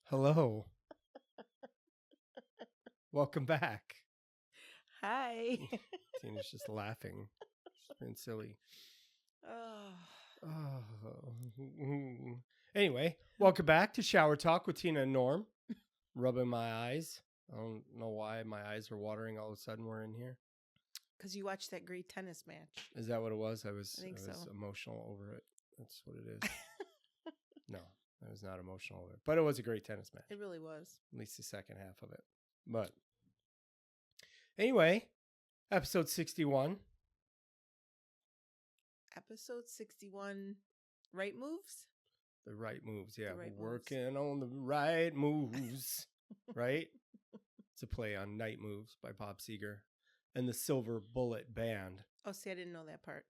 Hello. Welcome back. Hi. Tina's just laughing. She's been silly. Anyway, welcome back to Shower Talk with Tina and Norm. Rubbing my eyes. I don't know why my eyes are watering all of a sudden. We're in here. Because you watched that great tennis match. Is that what it was? I was think so. emotional over it. That's what it is. No, I was not emotional over it. But it was a great tennis match. It really was. At least the second half of it. But anyway, episode 61. Episode 61, right moves? The right moves, yeah. Right Working on the right moves, right? It's a play on Night Moves by Bob Seger and the Silver Bullet Band. Oh, see, I didn't know that part.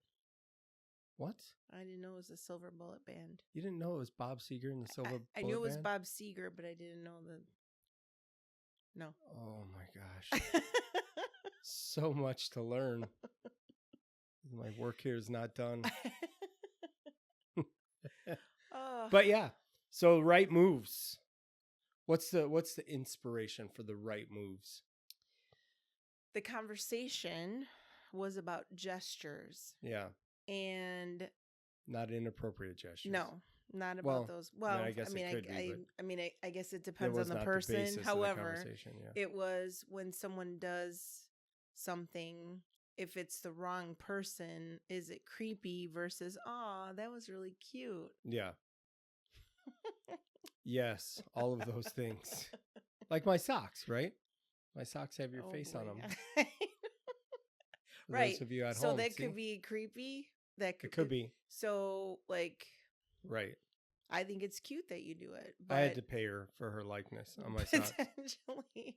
What? I didn't know it was a Silver Bullet Band. You didn't know it was Bob Seger and the Silver Bullet Band? I knew it was Bob Seger, but I didn't know the... No. Oh, my gosh. So much to learn. My work here is not done. But yeah, so right moves. What's the inspiration for the right moves? The conversation was about gestures. Yeah. And not inappropriate gestures. No, not about those. Well, I guess I guess it depends on the person. However, it was when someone does something, if it's the wrong person, is it creepy versus, "Aw, that was really cute." Yeah. Yes, all of those things. Like my socks, right? My socks have your face on them. Right. Those of you at home, that could be creepy. It could be. So, like, right. I think it's cute that you do it. But I had to pay her for her likeness on my socks. Potentially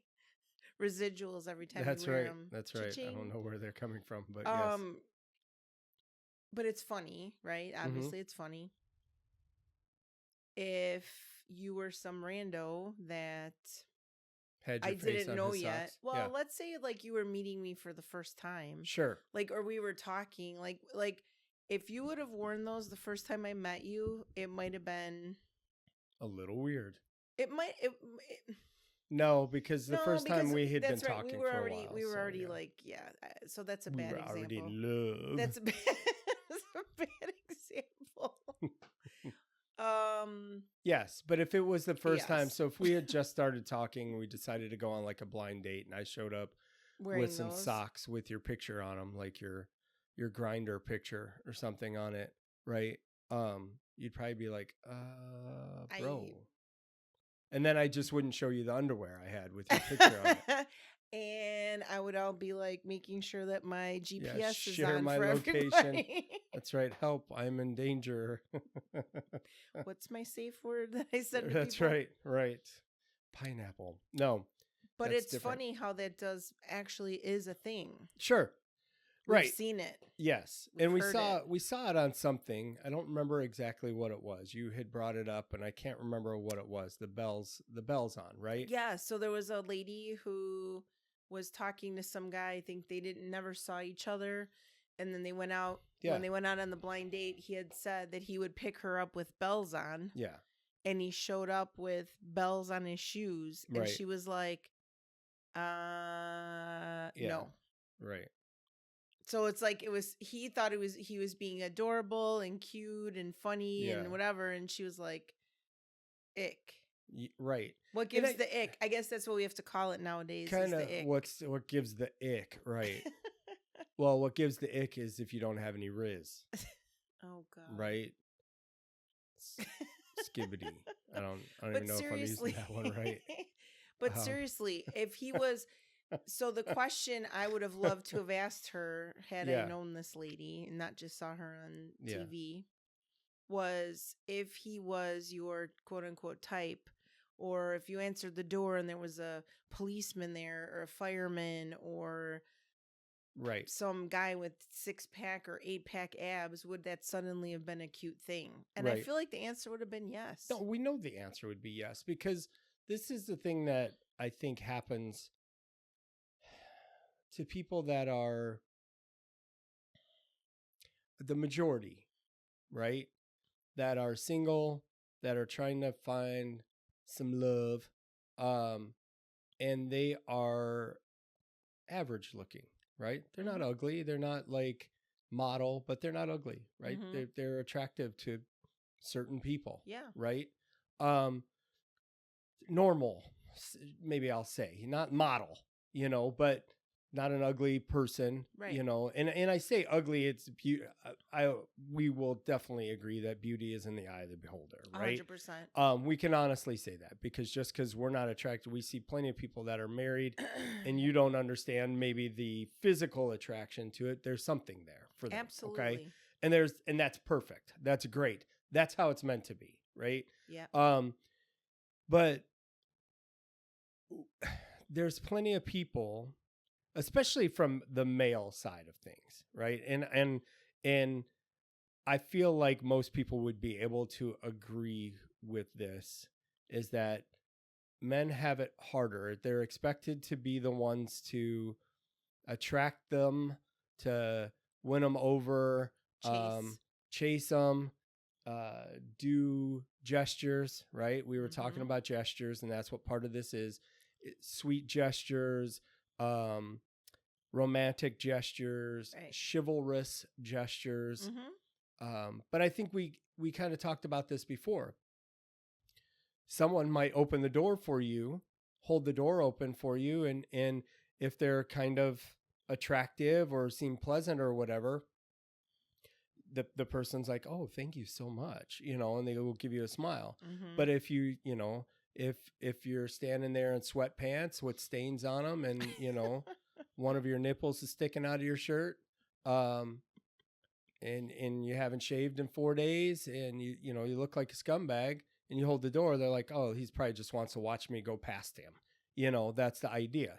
residuals every time. That's you wear right. them. That's right. Cha-ching. I don't know where they're coming from, but yes. But it's funny, right? Obviously, it's funny. If you were some rando that had your I face didn't on know his yet. socks. Well, yeah. Let's say like you were meeting me for the first time. Sure. Like, or we were talking. Like if you would have worn those the first time I met you, it might have been a little weird. It might. No, because the first time we had been talking we were for already, a while. We were already like, yeah. So that's a bad example. Already in love. That's a bad example. Yes, but if it was the first time, so if we had just started talking, we decided to go on like a blind date, and I showed up with some socks with your picture on them, like your grinder picture or something on it, right? You'd probably be like, bro. And then I just wouldn't show you the underwear I had with your picture on it. And I would all be like making sure that my GPS is on my for location. Everybody. That's right. Help! I'm in danger. What's my safe word that I said? To that's people? Right. Pineapple. No. But it's funny how that actually is a thing. Sure. We've seen it. Yes. And we saw it on something. I don't remember exactly what it was. You had brought it up and I can't remember what it was. The bells on, right? Yeah. So there was a lady who was talking to some guy. I think they never saw each other. And then they went out. Yeah. When they went out on the blind date, he had said that he would pick her up with bells on. Yeah. And he showed up with bells on his shoes. And she was like, no. Right. So it's like he thought he was being adorable and cute and funny and whatever. And she was like, ick. Right. What gives the ick? I guess that's what we have to call it nowadays. Kind of what gives the ick, right? Well, what gives the ick is if you don't have any Riz. Oh God. Right. Skibbity. I don't even know if I'm using that one right. But seriously, if he was, so the question I would have loved to have asked her had I known this lady and not just saw her on TV was if he was your quote unquote type, or if you answered the door and there was a policeman there or a fireman or some guy with 6-pack or 8-pack abs, would that suddenly have been a cute thing? And I feel like the answer would have been yes. No, we know the answer would be yes, because this is the thing that I think happens to people that are the majority, right? That are single, that are trying to find some love, and they are average looking, right? They're not ugly. They're not like model, but they're not ugly, right? They're attractive to certain people, right? Normal, maybe I'll say, not model, but not an ugly person, right. And I say ugly, it's beauty. We will definitely agree that beauty is in the eye of the beholder, right? 100%. We can honestly say that because we're not attracted, we see plenty of people that are married, and you don't understand maybe the physical attraction to it. There's something there for them, absolutely, okay? And that's perfect. That's great. That's how it's meant to be, right? Yeah. But there's plenty of people, especially from the male side of things, right? And I feel like most people would be able to agree with this, is that men have it harder. They're expected to be the ones to attract them, to win them over, chase them, do gestures, right? We were talking about gestures, and that's what part of this is. Sweet gestures, romantic gestures, right. Chivalrous gestures. But I think we kind of talked about this before. Someone might open the door for you, hold the door open for you, and if they're kind of attractive or seem pleasant or whatever, the person's like, oh, thank you so much, and they will give you a smile. But if if you're standing there in sweatpants with stains on them, and one of your nipples is sticking out of your shirt, and you haven't shaved in 4 days, and you look like a scumbag, and you hold the door, they're like, oh, he's probably just wants to watch me go past him. That's the idea.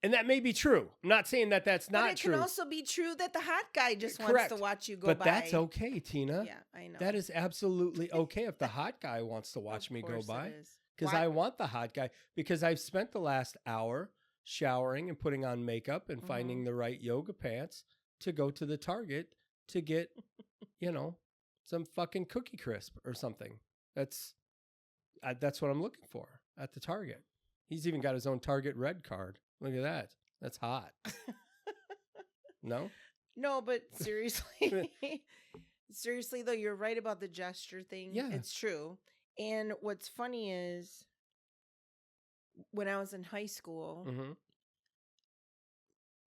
And that may be true. I'm not saying that that's not true. But it can also be true that the hot guy just wants to watch you go by. But that's okay, Tina. Yeah, I know. That is absolutely okay if the hot guy wants to watch me go by. Because I want the hot guy. Because I've spent the last hour showering and putting on makeup and finding the right yoga pants to go to the Target to get, some fucking Cookie Crisp or something. That's what I'm looking for at the Target. He's even got his own Target Red card. Look at that. That's hot. No? No, but seriously. Seriously, though, you're right about the gesture thing. Yeah. It's true. And what's funny is when I was in high school,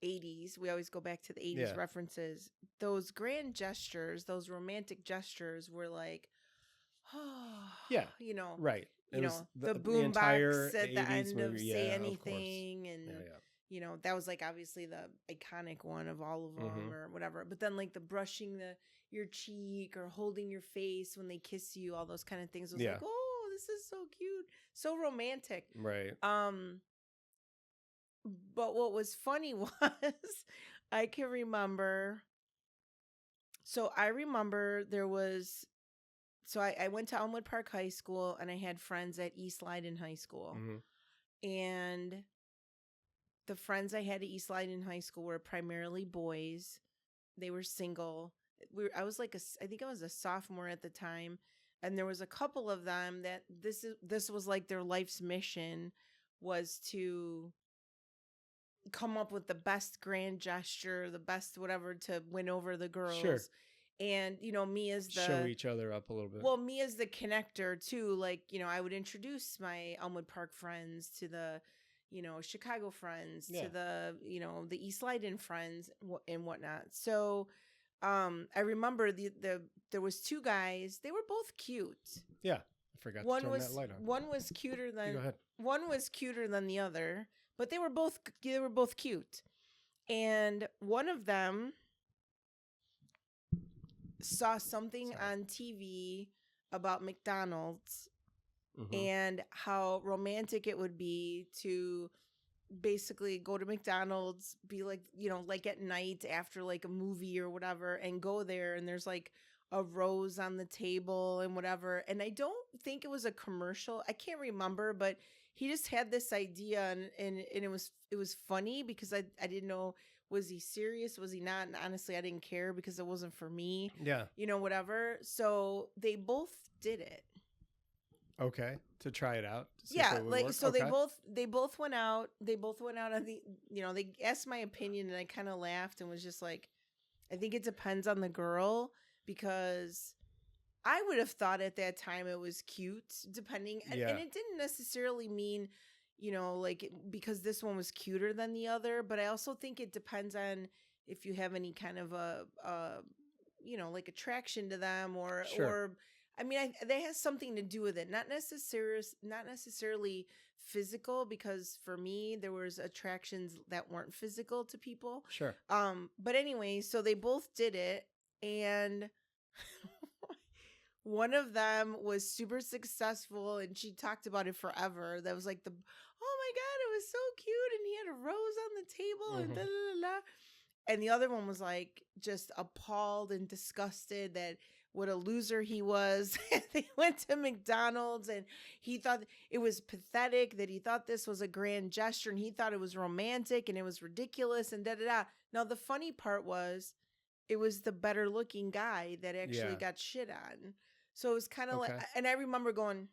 80s, we always go back to the 80s references. Those grand gestures, those romantic gestures were like, right. The boombox at the end of Say Anything, and that was like obviously the iconic one of all of them or whatever. But then like the brushing your cheek or holding your face when they kiss you, all those kind of things was like, oh, this is so cute, so romantic, right? But what was funny was I can remember. So I remember there was. So I went to Elmwood Park High School, and I had friends at East Leiden High School. And the friends I had at East Leiden High School were primarily boys. They were single. I was like I think I was a sophomore at the time, and there was a couple of them that this was like their life's mission was to come up with the best grand gesture, the best whatever to win over the girls. Sure. And, me as the... Show each other up a little bit. Well, me as the connector, too. Like, I would introduce my Elmwood Park friends to the, Chicago friends, to the, the East Leiden friends and whatnot. So, I remember there was two guys. They were both cute. Yeah. I forgot to turn that light on. One was cuter than... Go ahead. One was cuter than the other. But they were both cute. And one of them... saw something on TV about McDonald's and how romantic it would be to basically go to McDonald's, be like, like at night after like a movie or whatever, and go there and there's like a rose on the table and whatever. And I don't think it was a commercial. I can't remember, but he just had this idea and it was funny because I didn't know. Was he serious? Was he not? And honestly, I didn't care because it wasn't for me. Yeah. Whatever. So they both did it. Okay, to try it out. Yeah, like so okay. they both went out. They both went out on the they asked my opinion and I kind of laughed and was just like, I think it depends on the girl because I would have thought at that time it was cute, depending, and it didn't necessarily mean, like because this one was cuter than the other, but I also think it depends on if you have any kind of a like attraction to them or I mean, that has something to do with it. Not necessarily physical, because for me there was attractions that weren't physical to people. Sure. But anyway, so they both did it, and one of them was super successful, and she talked about it forever. That was like oh my God, it was so cute, and he had a rose on the table, and da da da. And the other one was like just appalled and disgusted that what a loser he was. They went to McDonald's and he thought it was pathetic, that he thought this was a grand gesture and he thought it was romantic and it was ridiculous and da da da. Now, the funny part was it was the better looking guy that actually got shit on. So it was kind of like, and I remember going,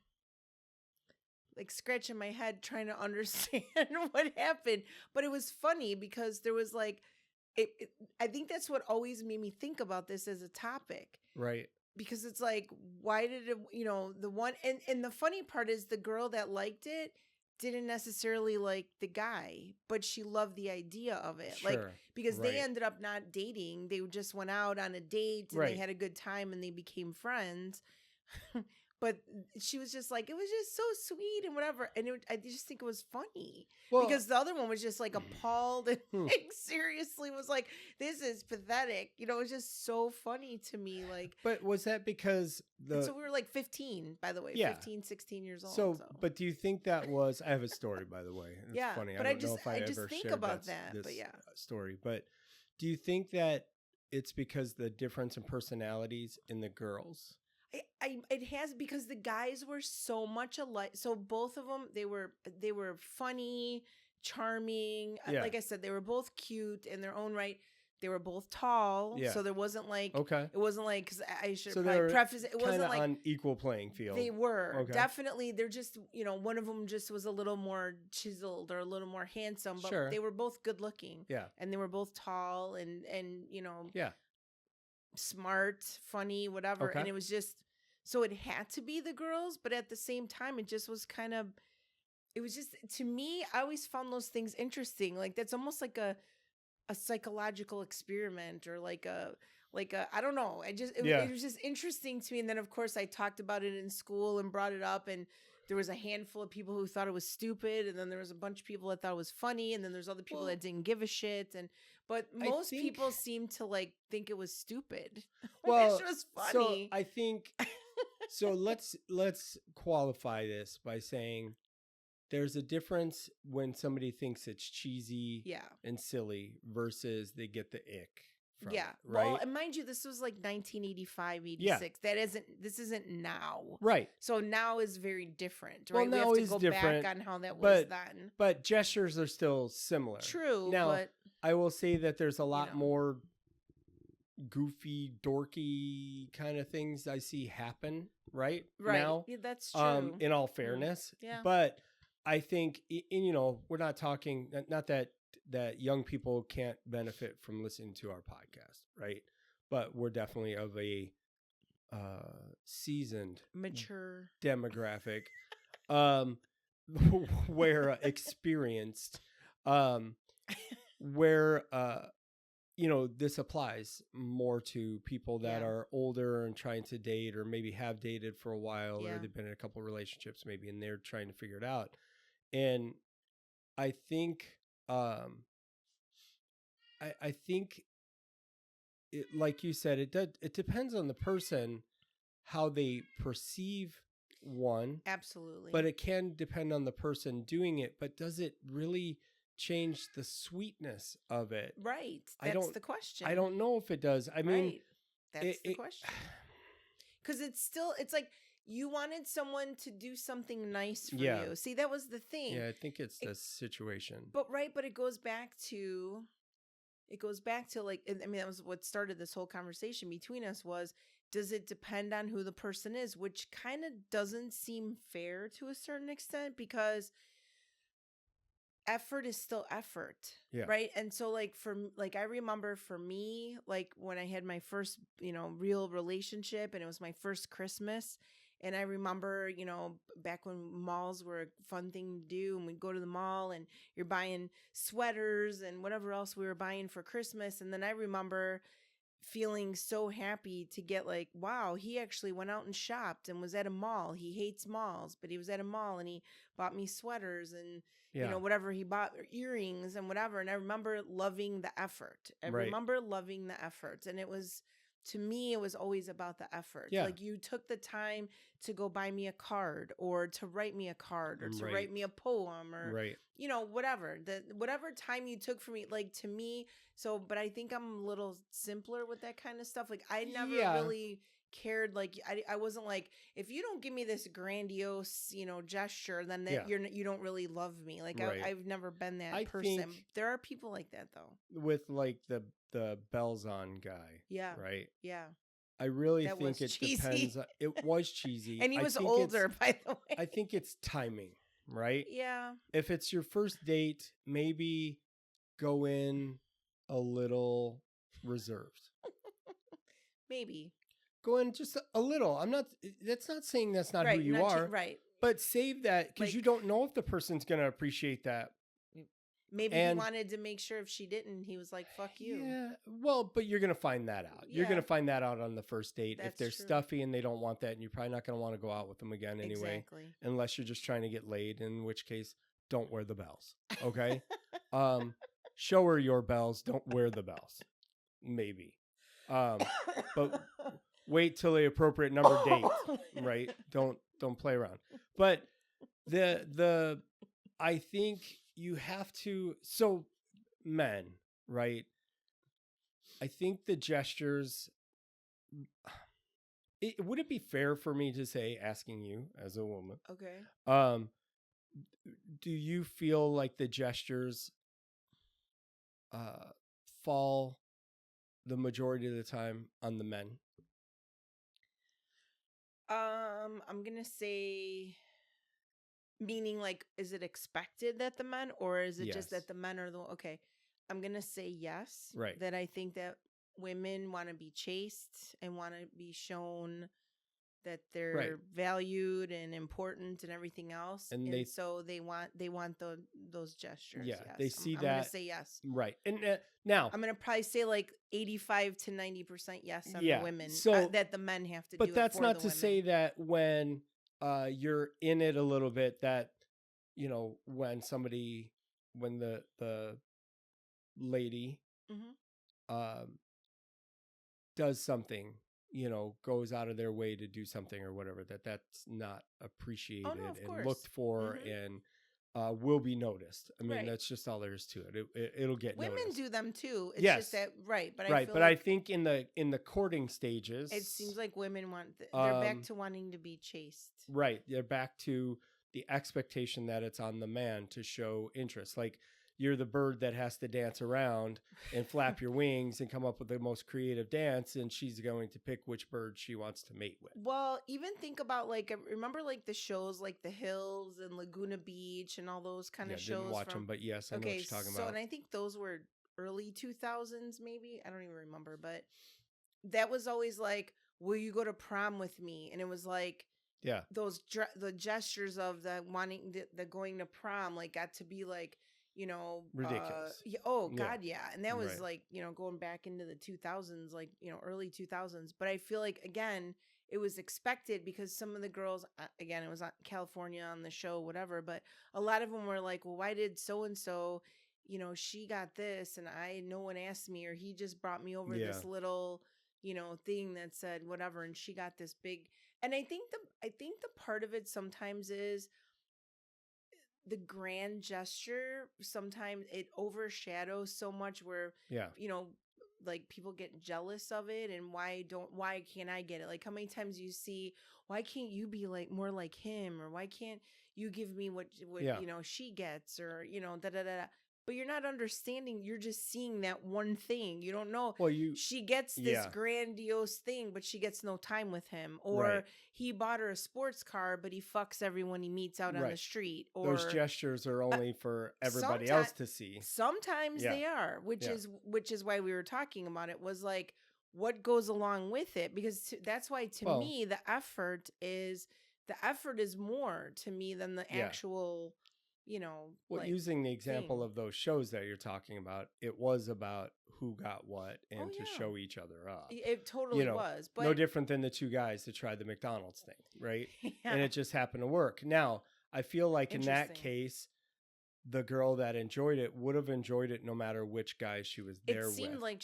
like scratching my head trying to understand what happened. But it was funny because there was like, I think that's what always made me think about this as a topic. Right. Because it's like, why did it, the one, and the funny part is the girl that liked it didn't necessarily like the guy, but she loved the idea of it. Sure. Like, because they ended up not dating. They just went out on a date and they had a good time and they became friends. But she was just like, it was just so sweet and whatever. And I just think it was funny. Well, because the other one was just like appalled and like, seriously was like, this is pathetic. It was just so funny to me. Like, but was that because so we were like 15, by the way, 15, 16 years old. So, but do you think that was, I have a story, by the way. It's funny. But I don't know if I ever think about that, but story. But do you think that it's because the difference in personalities in the girls? It has, because the guys were so much alike. So both of them, they were funny, charming. Like I said, they were both cute in their own right. They were both tall, so there wasn't like it wasn't like, because I should probably preface it. It wasn't like on equal playing field. They were definitely. They're just one of them just was a little more chiseled or a little more handsome, but they were both good looking. Yeah, and they were both tall and smart, funny, whatever. And it was just, so it had to be the girls, but at the same time it just was kind of, it was just, to me, I always found those things interesting. Like, that's almost like a psychological experiment, or like a I don't know, it was just interesting to me. And then of course I talked about it in school and brought it up, and there was a handful of people who thought it was stupid, and then there was a bunch of people that thought it was funny, and then there's other people that didn't give a shit. But most people seem to like think it was stupid. Well, it was funny. So I think so. Let's qualify this by saying there's a difference when somebody thinks it's cheesy and silly versus they get the ick. From it, right? Well, and mind you, this was like 1985, 86. This isn't now. Right. So now is very different, right? Well, now we have to go back on how that was then. But gestures are still similar. True. Now, but, I will say that there's a lot more goofy, dorky kind of things I see happen right now. Yeah, that's true. In all fairness. Yeah. But I think, we're not talking, not that young people can't benefit from listening to our podcast, right? But we're definitely of a seasoned, mature demographic, where experienced, where this applies more to people that are older and trying to date, or maybe have dated for a while, or they've been in a couple of relationships maybe, and they're trying to figure it out. And I think I think it, like you said, it depends on the person, how they perceive one. Absolutely. But it can depend on the person doing it. But does it really change the sweetness of it? Right. That's the question. I don't know if it does. I mean, that's the question. Because it's like, you wanted someone to do something nice for you. See, that was the thing. Yeah, I think it's the situation. But it goes back to like, I mean, that was what started this whole conversation between us, was does it depend on who the person is, which kind of doesn't seem fair to a certain extent, because effort is still effort. Yeah. Right. And so like I remember for me, like when I had my first, real relationship, and it was my first Christmas. And I remember, back when malls were a fun thing to do, and we'd go to the mall and you're buying sweaters and whatever else we were buying for Christmas. And then I remember feeling so happy to get like, wow, he actually went out and shopped and was at a mall. He hates malls, but he was at a mall and he bought me sweaters and, whatever he bought, earrings and whatever. And I remember loving the effort. Remember loving the effort. And to me, it was always about the effort. Yeah. Like, you took the time to go buy me a card, or to write me a card, or to write me a poem, or, whatever. Whatever time you took for me, like, to me. So, but I think I'm a little simpler with that kind of stuff. Like, I never really cared. Like, I wasn't like, if you don't give me this grandiose, gesture, then you don't really love me. Like, I've never been that person. There are people like that though. With like the bells on guy. Yeah. Right. Yeah. I really think it depends. It was cheesy. And he was older, by the way. I think it's timing, right? Yeah. If it's your first date, maybe go in a little reserved. Maybe. Go in just a little. That's not saying that's not who you are. Right. But save that, because you don't know if the person's going to appreciate that. Maybe he wanted to make sure if she didn't, he was like, fuck you. Yeah. Well, but you're going to find that out. Yeah. You're going to find that out on the first date. That's if they're true. stuffy and they don't want that, and you're probably not going to want to go out with them again anyway. Exactly. Unless you're just trying to get laid, in which case, don't wear the bells. Okay? Show her your bells. Don't wear the bells. Maybe. But wait till the appropriate number date, right? Don't play around. But I think you have to, so men, right? I think the gestures, would it be fair for me to say, asking you as a woman? Okay. Do you feel like the gestures fall the majority of the time on the men? I'm going to say, meaning like, is it expected that the men, or is it just that the men are okay. I'm going to say yes. Right. That I think that women want to be chased and want to be shown that they're valued and important and everything else. And so they want those gestures. Yeah. Yes. They see I'm that. I'm going to say yes. Right. And now I'm going to probably say like 85 to 90% yes on the women. So that the men have to do it. But that's not to say that when you're in it a little bit, that, when the lady does something, goes out of their way to do something or whatever, that's not appreciated and looked for and will be noticed. I mean, that's just all there is to it. It'll get women noticed. do them too. It's just that, right. But I feel but I think in the courting stages, it seems like women they're back to wanting to be chased. Right. They're back to the expectation that it's on the man to show interest. Like, you're the bird that has to dance around and flap your wings and come up with the most creative dance, and she's going to pick which bird she wants to mate with. Well, even think about, like, remember like the shows like The Hills and Laguna Beach and all those kind of shows? I didn't watch them, but yes, I know what you're talking about. And I think those were early 2000s, maybe. I don't even remember, but that was always like, will you go to prom with me? And it was like, the gestures of the wanting the going to prom, like, got to be like, ridiculous. And that was like, going back into the 2000s, like, early 2000s. But I feel like, again, it was expected because some of the girls, again, it was on California on the show, whatever, but a lot of them were like, well, why did so and so, she got this and no one asked me, or he just brought me over this little thing that said whatever, and she got this big. And I think the part of it sometimes is the grand gesture. Sometimes it overshadows so much where, like, people get jealous of it, and why can't I get it? Like, how many times you see, why can't you be like more like him, or why can't you give me what she gets, or da da da. but you're not understanding. You're just seeing that one thing. You don't know. Well, she gets this grandiose thing, but she gets no time with him. Or he bought her a sports car, but he fucks everyone he meets out on the street. Or those gestures are only for everybody else to see. Sometimes they are, which is why we were talking about it. Was like what goes along with it, because that's why to me the effort is more to me than the actual. Using the example of those shows that you're talking about, it was about who got what and to show each other up. It totally was. But no different than the two guys that tried the McDonald's thing, right? And it just happened to work. Now, I feel like in that case, the girl that enjoyed it would have enjoyed it no matter which guy she was there with. It seemed like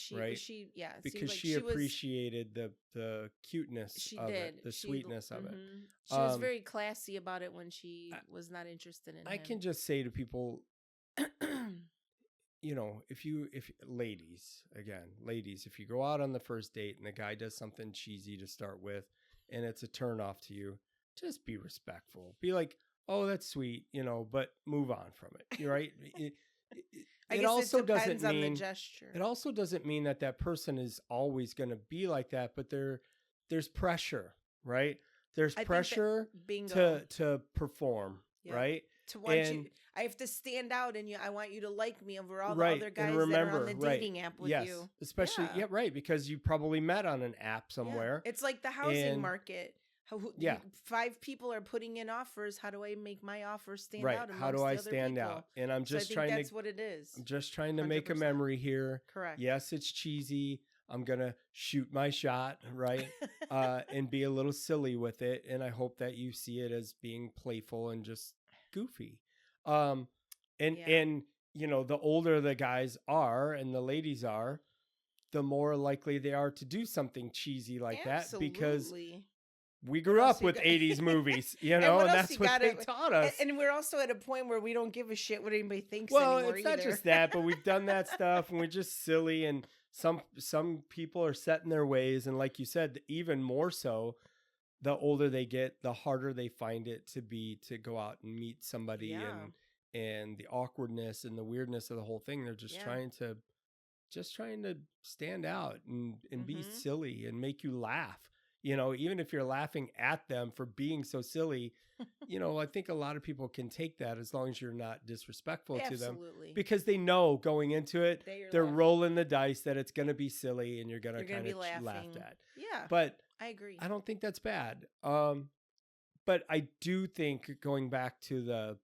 because she appreciated the cuteness of it, the sweetness of it. She was very classy about it when she was not interested in him. I can just say to people, if ladies, if you go out on the first date and the guy does something cheesy to start with and it's a turn off to you, just be respectful. Be like, oh, that's sweet, but move on from it. You're right. I guess also it depends on the gesture. It also doesn't mean that person is always going to be like that, but there's pressure, right? There's pressure to perform, right? I have to stand out, and I want you to like me over all the other guys that are on the dating app with you. Especially, because you probably met on an app somewhere. It's like the housing market. 5 people are putting in offers. How do I make my offer stand out? How do I stand out? And I'm just trying that's what it is. I'm just trying to 100%. Make a memory here. Correct. Yes, it's cheesy. I'm going to shoot my shot, right? And be a little silly with it. And I hope that you see it as being playful and just goofy. And the older the guys are and the ladies are, the more likely they are to do something cheesy like that, because we grew up with 80s movies, and that's what they taught us. And we're also at a point where we don't give a shit what anybody thinks anymore either. Well, it's not just that, but we've done that stuff and we're just silly, and some people are set in their ways. And like you said, even more so, the older they get, the harder they find it to be to go out and meet somebody and the awkwardness and the weirdness of the whole thing. They're just trying to stand out and be silly and make you laugh. Even if you're laughing at them for being so silly, I think a lot of people can take that as long as you're not disrespectful to them, because they know going into it, they're rolling the dice that it's going to be silly and you're going to kind of laughed at. Yeah. But I agree. I don't think that's bad. But I do think going back to the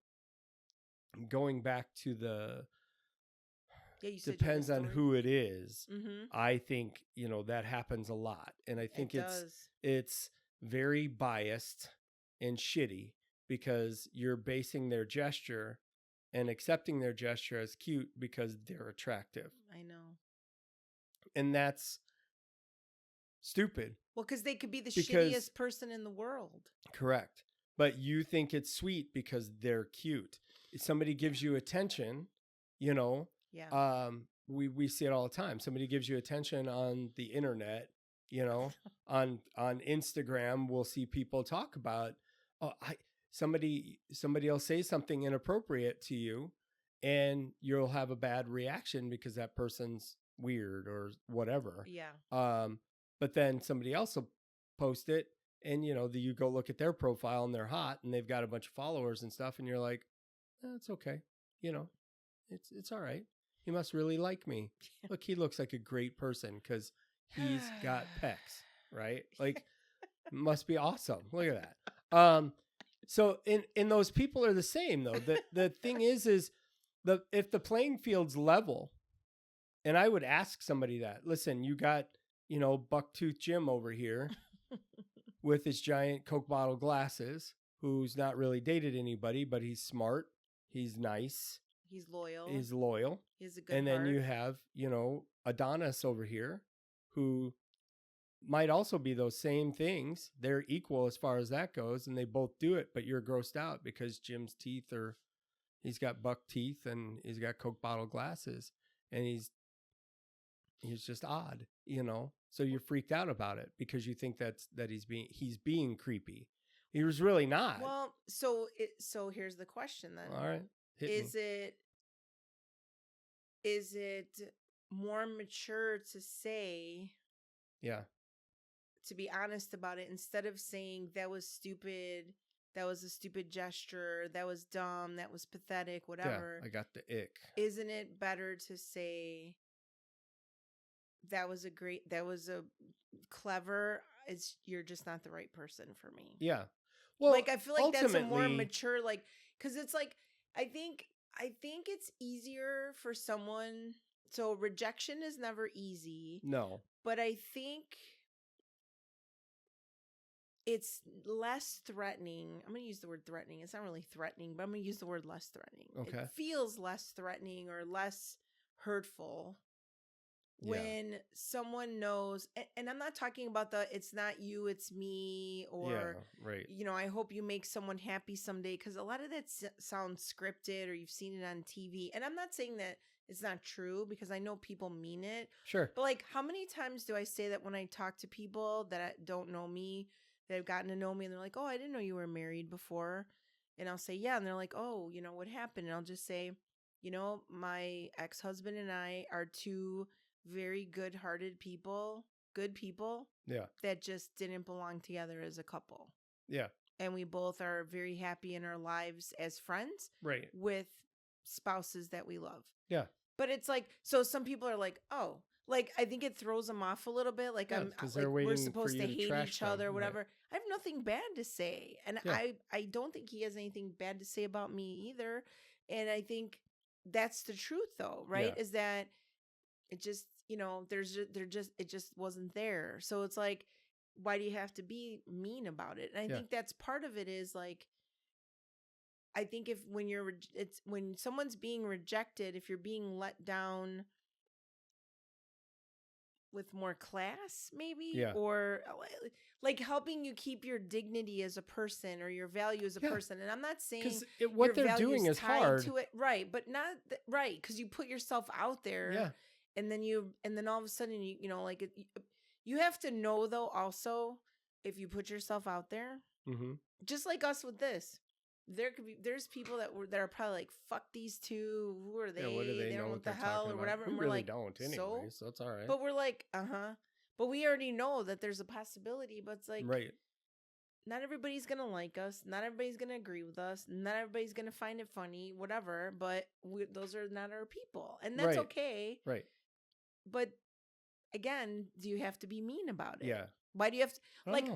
depends on who it is. Mm-hmm. I think, that happens a lot. And I think it's very biased and shitty, because you're basing their gesture and accepting their gesture as cute because they're attractive. I know. And that's stupid. Well, because they could be the shittiest person in the world. Correct. But you think it's sweet because they're cute. If somebody gives you attention, Yeah. We see it all the time. Somebody gives you attention on the internet, on Instagram, we'll see people talk about, somebody will say something inappropriate to you and you'll have a bad reaction because that person's weird or whatever. Yeah. But then somebody else will post it and, you go look at their profile and they're hot and they've got a bunch of followers and stuff. And you're like, it's okay. It's all right. He must really like me. Look, he looks like a great person because he's got pecs, right? Like, must be awesome. Look at that. So in those people are the same though. The thing is if the playing field's level, and I would ask somebody that, listen, you got, Bucktooth Jim over here with his giant Coke bottle glasses, who's not really dated anybody, but he's smart. He's nice. He's loyal. He has a good heart. Then you have, Adonis over here, who might also be those same things. They're equal as far as that goes, and they both do it, but you're grossed out because Jim's teeth he's got buck teeth and he's got Coke bottle glasses, and he's just odd, So you're freaked out about it because you think that he's being creepy. He was really not. Well, so here's the question then. All right. Is it is it more mature to say, to be honest about it, instead of saying that was stupid, that was a stupid gesture, that was dumb, that was pathetic, whatever. I got the ick. Isn't it better to say that was a clever, you're just not the right person for me? Yeah. Well, like, I feel like that's a more mature, like, because it's like, I think it's easier for someone. So rejection is never easy. No. But I think it's less threatening. I'm going to use the word threatening. It's not really threatening, but I'm going to use the word less threatening. Okay. It feels less threatening or less hurtful when someone knows, and I'm not talking about it's not you, it's me, or, I hope you make someone happy someday, because a lot of that sounds scripted, or you've seen it on TV. And I'm not saying that it's not true, because I know people mean it. Sure. But like, how many times do I say that when I talk to people that don't know me, that have gotten to know me, and they're like, oh, I didn't know you were married before. And I'll say, yeah. And they're like, oh, what happened? And I'll just say, my ex-husband and I are two very good-hearted people, good people. Yeah. That just didn't belong together as a couple. Yeah. And we both are very happy in our lives as friends. Right. With spouses that we love. Yeah. But it's like, so some people are like, oh, like, I think it throws them off a little bit. Like, we're supposed to hate each other or whatever. Right. I have nothing bad to say. And I don't think he has anything bad to say about me either. And I think that's the truth, though, right? Yeah. Is that it just, it just wasn't there. So it's like, why do you have to be mean about it? And I think that's part of it, is like, I think when someone's being rejected, if you're being let down with more class, maybe, or like helping you keep your dignity as a person, or your value as a person. And I'm not saying what they're doing is hard to it, right? But not right, because you put yourself out there, and then all of a sudden you have to know, though, also, if you put yourself out there, just like us with this. There's people that are probably like, fuck these two, who are they? What do they know what the hell or whatever. We really don't anyway, so it's all right. But we're like, but we already know that there's a possibility. But it's like, not everybody's gonna like us, not everybody's gonna agree with us, not everybody's gonna find it funny, whatever. But those are not our people, and that's okay. Right. But again, do you have to be mean about it? Yeah. Why do you have to,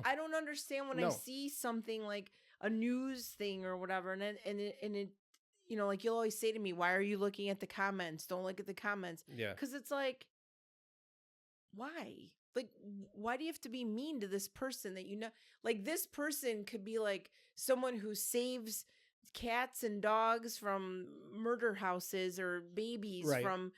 I don't understand when I see something like a news thing or whatever, and it like, you'll always say to me, why are you looking at the comments? Don't look at the comments. Yeah. Because it's like, why? Like, why do you have to be mean to this person that like, this person could be like someone who saves cats and dogs from murder houses, or babies from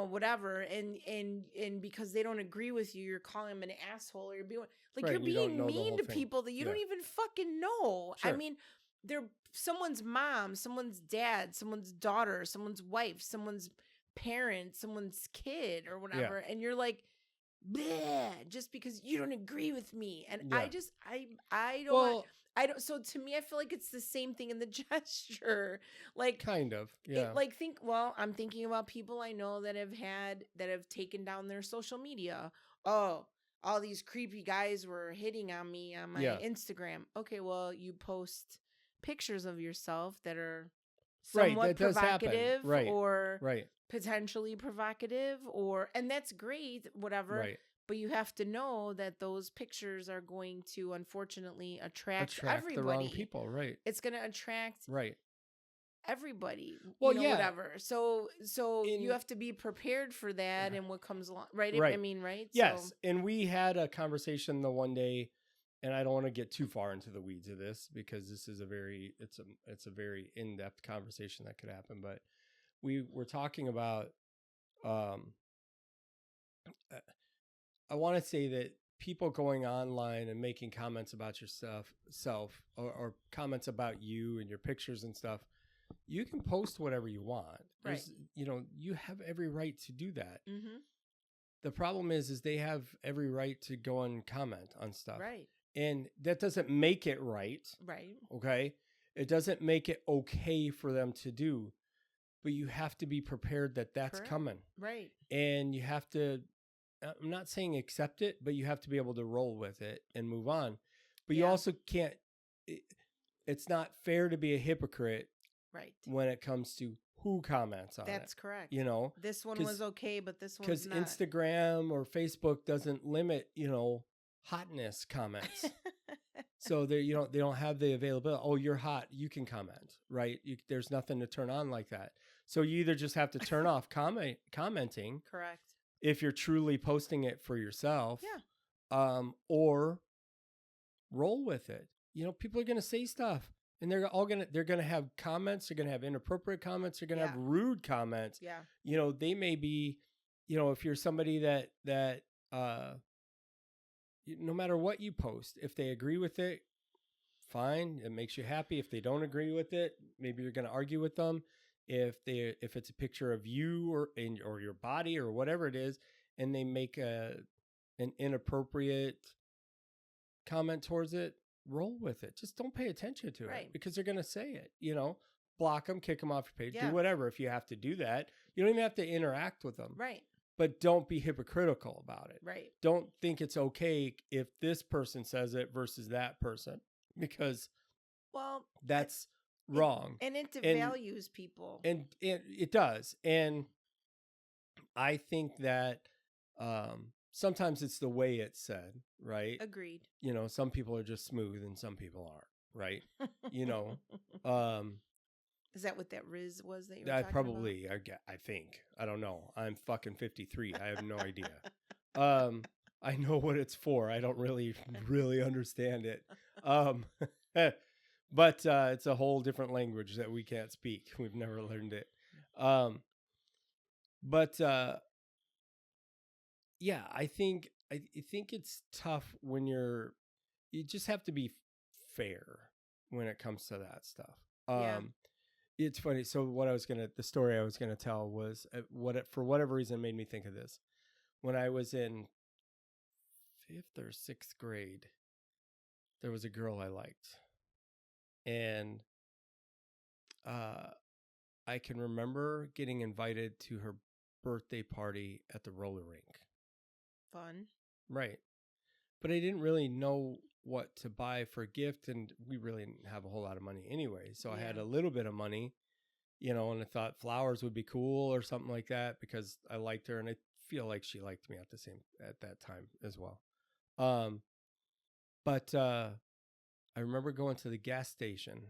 whatever, and because they don't agree with you, you're calling them an asshole, or you're being like, you're being mean to people that you don't even fucking know. I mean, they're someone's mom, someone's dad, someone's daughter, someone's wife, someone's parent, someone's kid, or whatever, and you're like, bleh, just because you don't agree with me. And I don't. So to me, I feel like it's the same thing in the gesture. Like, kind of, yeah. I'm thinking about people I know that have taken down their social media. Oh, all these creepy guys were hitting on me on my Instagram. Okay, well, you post pictures of yourself that are somewhat provocative, or potentially provocative, and that's great, whatever. Right. But you have to know that those pictures are going to, unfortunately, attract everybody. The wrong people, right? It's going to attract everybody. Well, whatever. So you have to be prepared for that and what comes along, right? Right. I mean, right? Yes. So, and we had a conversation the one day, and I don't want to get too far into the weeds of this, because this is it's a very in-depth conversation that could happen. But we were talking about, I want to say that people going online and making comments about yourself, or comments about you and your pictures and stuff, you can post whatever you want. Right. You have every right to do that. Mm-hmm. The problem is they have every right to go and comment on stuff. Right. And that doesn't make it right. Right. Okay. It doesn't make it okay for them to do. but you have to be prepared that that's Correct. coming. Right. And you have to, I'm not saying accept it, but you have to be able to roll with it and move on. But you also can't, it's not fair to be a hypocrite. Right. When it comes to who comments on it. That's correct. You know, this one was okay, but this one's not. Because Instagram or Facebook doesn't limit, hotness comments. So they don't have the availability. Oh, you're hot. You can comment, right? There's nothing to turn on like that. So you either just have to turn off commenting. Correct. If you're truly posting it for yourself. Yeah. Or roll with it. People are going to say stuff. And they're going to have comments. They're going to have inappropriate comments. They're going to have rude comments. Yeah. They may be, if you're somebody that no matter what you post, if they agree with it, fine. It makes you happy. If they don't agree with it, maybe you're going to argue with them. If it's a picture of you or your body or whatever it is, and they make an inappropriate comment towards it, roll with it. Just don't pay attention to it because they're going to say it, block them, kick them off your page, do whatever. If you have to do that, you don't even have to interact with them. Right. But don't be hypocritical about it. Right. Don't think it's okay if this person says it versus that person, because that's wrong. And it devalues people. And it does. And I think that, sometimes it's the way it's said, right? Agreed. Some people are just smooth and some people aren't, right? Is that what that Riz was that you were talking probably, about? I think. I don't know. I'm fucking 53. I have no idea. I know what it's for. I don't really understand it. But it's a whole different language that we can't speak. We've never learned it. Yeah, I think it's tough when you just have to be fair when it comes to that stuff. It's funny. So the story I was going to tell was for whatever reason made me think of this. When I was in 5th or 6th grade, there was a girl I liked. And I can remember getting invited to her birthday party at the roller rink. Fun. Right. But I didn't really know what to buy for a gift, and we really didn't have a whole lot of money anyway. So I had a little bit of money, and I thought flowers would be cool or something like that because I liked her, and I feel like she liked me at that time as well. But I remember going to the gas station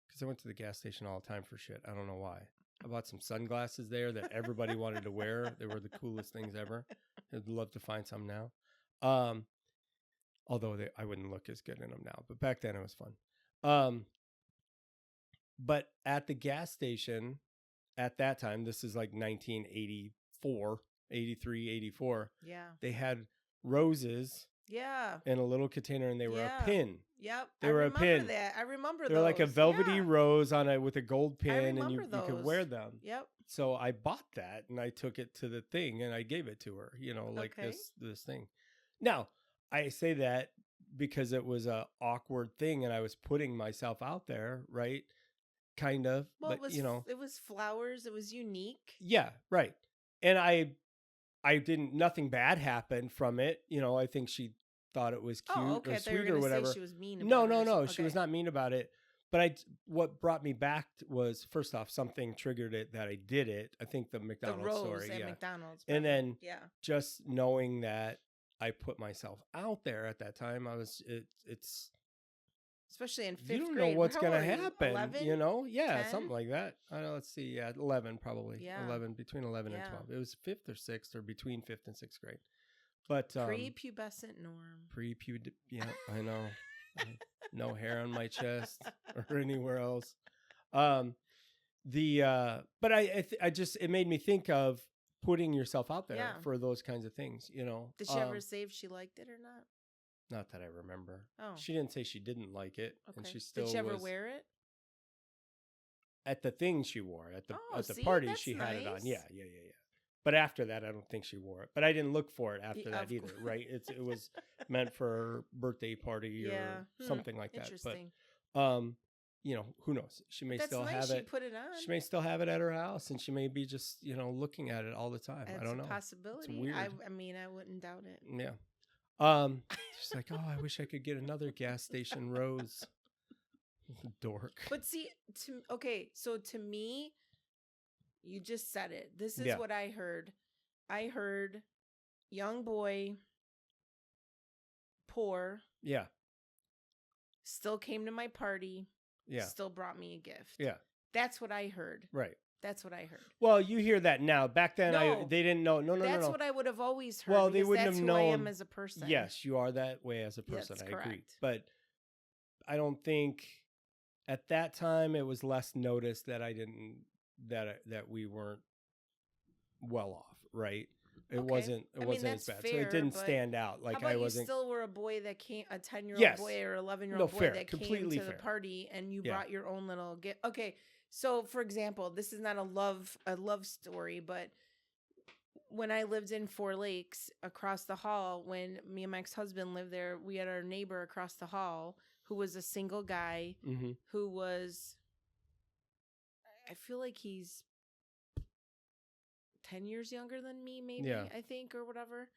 because I went to the gas station all the time for shit. I don't know why. I bought some sunglasses there that everybody wanted to wear. They were the coolest things ever. I'd love to find some now. Although I wouldn't look as good in them now, but back then it was fun. But at the gas station at that time, this is like 1984, 83, 84. Yeah. They had roses. Yeah. In a little container, and they were a pin. Yep. They were a pin. That. I remember those. They're like a velvety rose with a gold pin, and you could wear them. Yep. So I bought that, and I took it to the thing, and I gave it to her, like this thing. Now, I say that because it was a awkward thing, and I was putting myself out there, right? Kind of. Well, but, it was flowers. It was unique. Yeah, right. And I nothing bad happened from it. I think she thought it was cute or sweet or whatever. Say she was mean about it. No. Okay. She was not mean about it. But what brought me back was, first off, something triggered it that I did it. I think the McDonald's story. At McDonald's. And then just knowing that I put myself out there at that time, it's especially in 5th grade. You don't know what's going to happen, 11? Yeah, 10? something like that. I don't know, let's see. Yeah, 11 probably. Yeah. 11, between 11 and 12. It was 5th or 6th or between 5th and 6th grade. But prepubescent Norm. Yeah, I know. No hair on my chest or anywhere else. But I just, it made me think of putting yourself out there for those kinds of things, Did she ever say if she liked it or not? Not that I remember. Oh. She didn't say she didn't like it. Okay. And she still Did she ever wear it? At the thing she wore. At the party, she had it on. Yeah. But after that, I don't think she wore it. But I didn't look for it after that either, right? It was meant for her birthday party or something like that. Interesting. But who knows? She may still nice. have it. Put it on. She may still have it at her house, and she may be just, looking at it all the time. I don't know. It's a possibility. It's weird. I mean, I wouldn't doubt it. Yeah. She's like, oh, I wish I could get another gas station rose. Dork. But see, so to me, you just said it. This is what I heard. I heard young boy, poor. Yeah. Still came to my party. Yeah. Still brought me a gift. Yeah. That's what I heard. Right. That's what I heard. Well, you hear that now. Back then, they didn't know. No. That's what I would have always heard. Well, they wouldn't have known. That's who I am as a person. Yes, you are that way as a person. That's I correct. agree. But I don't think at that time it was less noticed that that we weren't well off, right? It wasn't as bad. Fair, so it didn't stand out. Like I wasn't. You still were a boy that came, a 10-year-old boy or 11-year-old boy that came to the party, and you brought your own little gift. Okay, so for example, this is not a love story, but when I lived in Four Lakes, across the hall, when me and my ex-husband lived there, we had our neighbor across the hall who was a single guy who was, I feel like he's 10 years younger than me, maybe, I think, or whatever.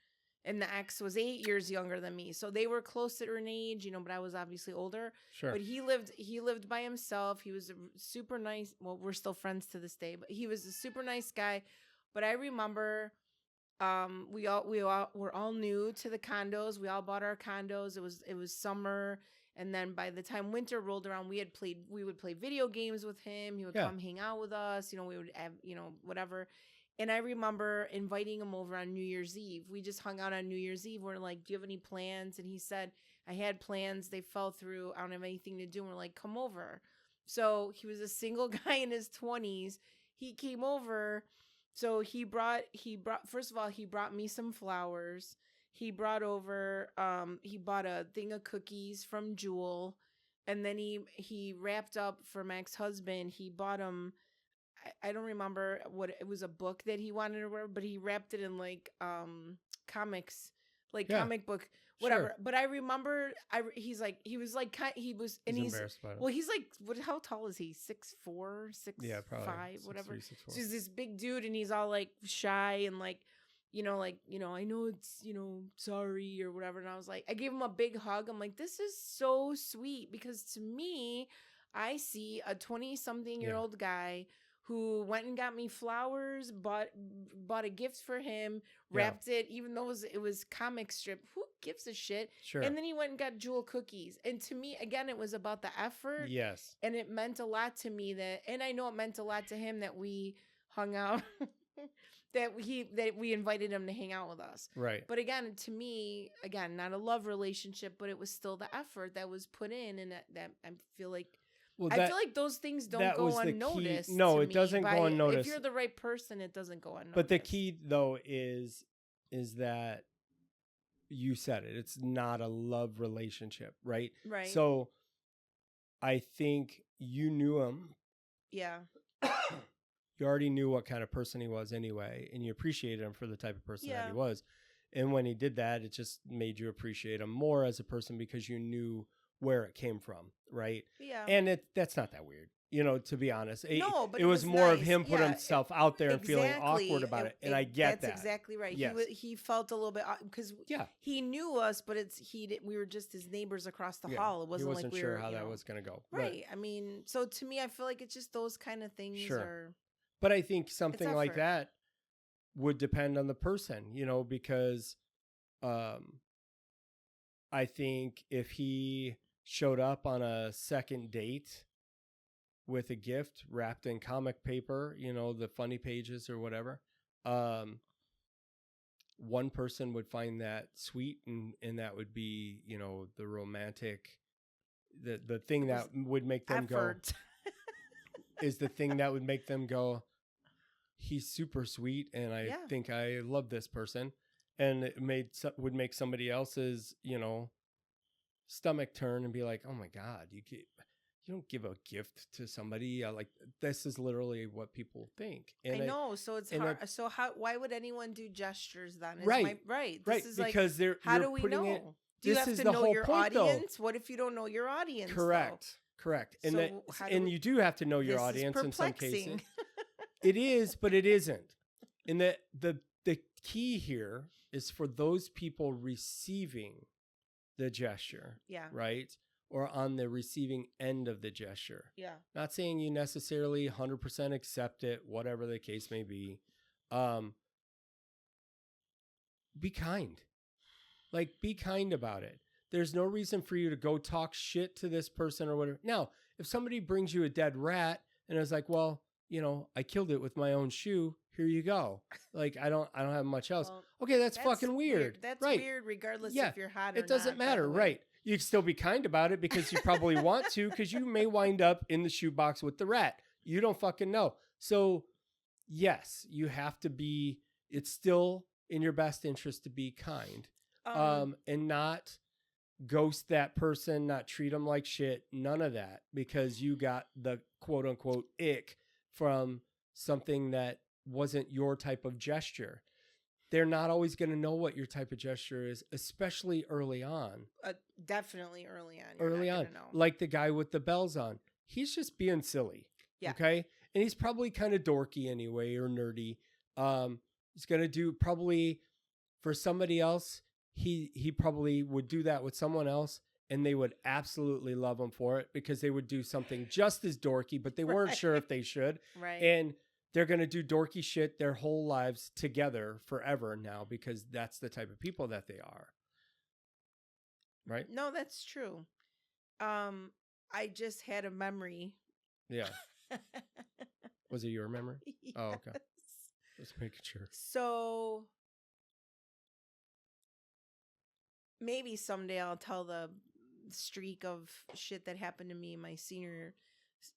And the ex was 8 years younger than me. So they were closer in age, but I was obviously older. Sure. But he lived by himself. He was a super nice, well, we're still friends to this day, but he was a super nice guy. But I remember we were all new to the condos. We all bought our condos. It was summer. And then by the time winter rolled around, we would play video games with him. He would come hang out with us. We would have, whatever. And I remember inviting him over on New Year's Eve. We just hung out on New Year's Eve. We're like, do you have any plans? And he said, I had plans. They fell through. I don't have anything to do. And we're like, come over. So he was a single guy in his 20s. He came over. So he brought, first of all, he brought me some flowers. He brought over, he bought a thing of cookies from Jewel. And then he wrapped up for my ex-husband. He bought him, I don't remember what it was, a book that he wanted to wear, but he wrapped it in like comics, like comic book, whatever. Sure. But I remember he was embarrassed about it. Well, he's like, how tall is he? 6'4", 6'5", whatever. 6'3", 6'4". So he's this big dude, and he's all like shy and like, I know it's, sorry or whatever. And I was like, I gave him a big hug. I'm like, this is so sweet, because to me, I see a 20-something-year-old guy who went and got me flowers, bought a gift for him, wrapped it, even though it was comic strip. Who gives a shit? Sure. And then he went and got Jewel cookies. And to me, again, it was about the effort. Yes. And it meant a lot to me and I know it meant a lot to him that we hung out, that we invited him to hang out with us. Right. But again, to me, not a love relationship, but it was still the effort that was put in, and that I feel like, I feel like those things don't go unnoticed. No, it doesn't go unnoticed. If you're the right person, it doesn't go unnoticed. But the key, though, is that you said it. It's not a love relationship, right? Right. So I think you knew him. Yeah. You already knew what kind of person he was anyway, and you appreciated him for the type of person that he was. And when he did that, it just made you appreciate him more as a person, because you knew where it came from, right? Yeah. And that's not that weird, to be honest. No, but it was more nice. Of him putting himself out there and feeling awkward about it. And I get that. That's exactly right. Yes. He felt a little bit, because he knew us, but we were just his neighbors across the hall. It wasn't he wasn't like sure how that was going to go. Right. But, I mean, so to me, I feel like it's just those kind of things. Sure. But I think something like that would depend on the person, because I think if he showed up on a second date with a gift wrapped in comic paper, the funny pages or whatever, one person would find that sweet, and that would be, the romantic, the thing that would make them go is the thing that would make them go, he's super sweet, and I think I love this person. And it would make somebody else's, stomach turn and be like, oh my God, you don't give a gift to somebody. Like, this is literally what people think. And I know. So it's hard. So why would anyone do gestures then? Right. This is because how do we know? Do you have to know your audience? What if you don't know your audience? Correct. Correct. And you do have to know your audience in some cases. It is, but it isn't. And the key here is for those people receiving the gesture. Yeah. Right? Or on the receiving end of the gesture. Yeah. Not saying you necessarily 100% accept it, whatever the case may be. Be kind. Like, be kind about it. There's no reason for you to go talk shit to this person or whatever. Now, if somebody brings you a dead rat and is like, well, I killed it with my own shoe. Here you go. Like, I don't have much else. Well, okay, that's fucking weird. That's right. Weird regardless if you're hot or not. It doesn't matter, right? You can still be kind about it because you probably want to, because you may wind up in the shoebox with the rat. You don't fucking know. So, yes, you have to be, it's still in your best interest to be kind. And not ghost that person, not treat them like shit, none of that, because you got the quote unquote ick from something that wasn't your type of gesture. They're not always going to know what your type of gesture is, especially early on. Definitely early on. Early on. Like the guy with the bells on. He's just being silly. Yeah. Okay? And he's probably kind of dorky anyway, or nerdy. He's going to do probably, for somebody else, he probably would do that with someone else, and they would absolutely love him for it, because they would do something just as dorky, but they weren't sure if they should. Right. And they're going to do dorky shit their whole lives together forever now, because that's the type of people that they are. Right? No, that's true. I just had a memory. Yeah. Was it your memory? Yes. Oh, okay. Just making sure. So maybe someday I'll tell the streak of shit that happened to me my senior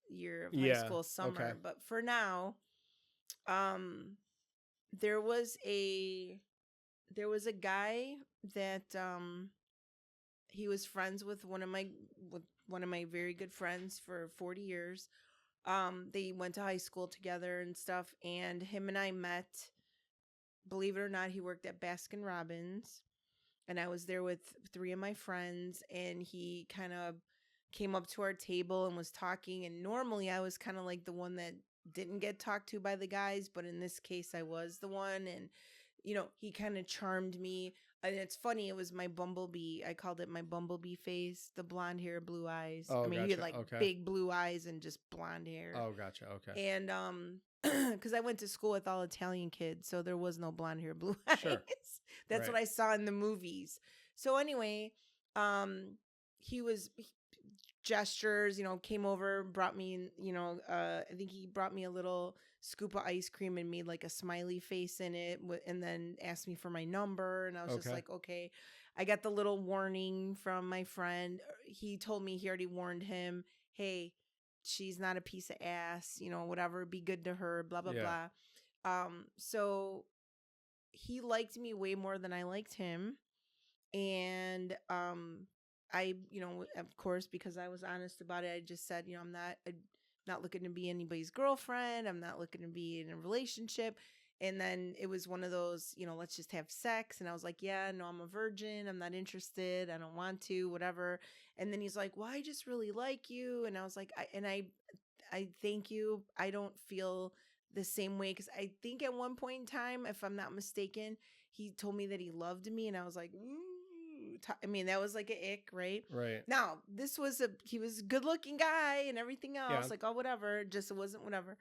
year of high school summer. Okay. But for now, there was a guy that he was friends with one of my very good friends for 40 years. They went to high school together and stuff, and him and I met. Believe it or not, he worked at Baskin Robbins. And I was there with 3 of my friends, and he kind of came up to our table and was talking. And normally I was kind of like the one that didn't get talked to by the guys, but in this case I was the one. And, he kind of charmed me. And it's funny, it was my bumblebee. I called it my bumblebee face, the blonde hair, blue eyes. Oh, he had like big blue eyes and just blonde hair. Oh, gotcha. Okay. And, because I went to school with all Italian kids, so there was no blonde hair, blue eyes. Sure. That's what I saw in the movies. So anyway, he was gestures, came over, brought me, I think he brought me a little scoop of ice cream and made like a smiley face in it, and then asked me for my number. And I was just like, okay. I got the little warning from my friend. He told me he already warned him, hey, she's not a piece of ass, whatever, be good to her, blah, blah, blah. So he liked me way more than I liked him. And I, of course, because I was honest about it, I just said, I'm not looking to be anybody's girlfriend. I'm not looking to be in a relationship. And then it was one of those, let's just have sex. And I was like, yeah, no, I'm a virgin. I'm not interested. I don't want to, whatever. And then he's like, well, I just really like you. And I was like, I thank you. I don't feel the same way. Cause I think at one point in time, if I'm not mistaken, he told me that he loved me. And I was like, that was like an ick, right? Right. Now, he was a good looking guy and everything else. Like, oh, whatever. Just, it wasn't whatever.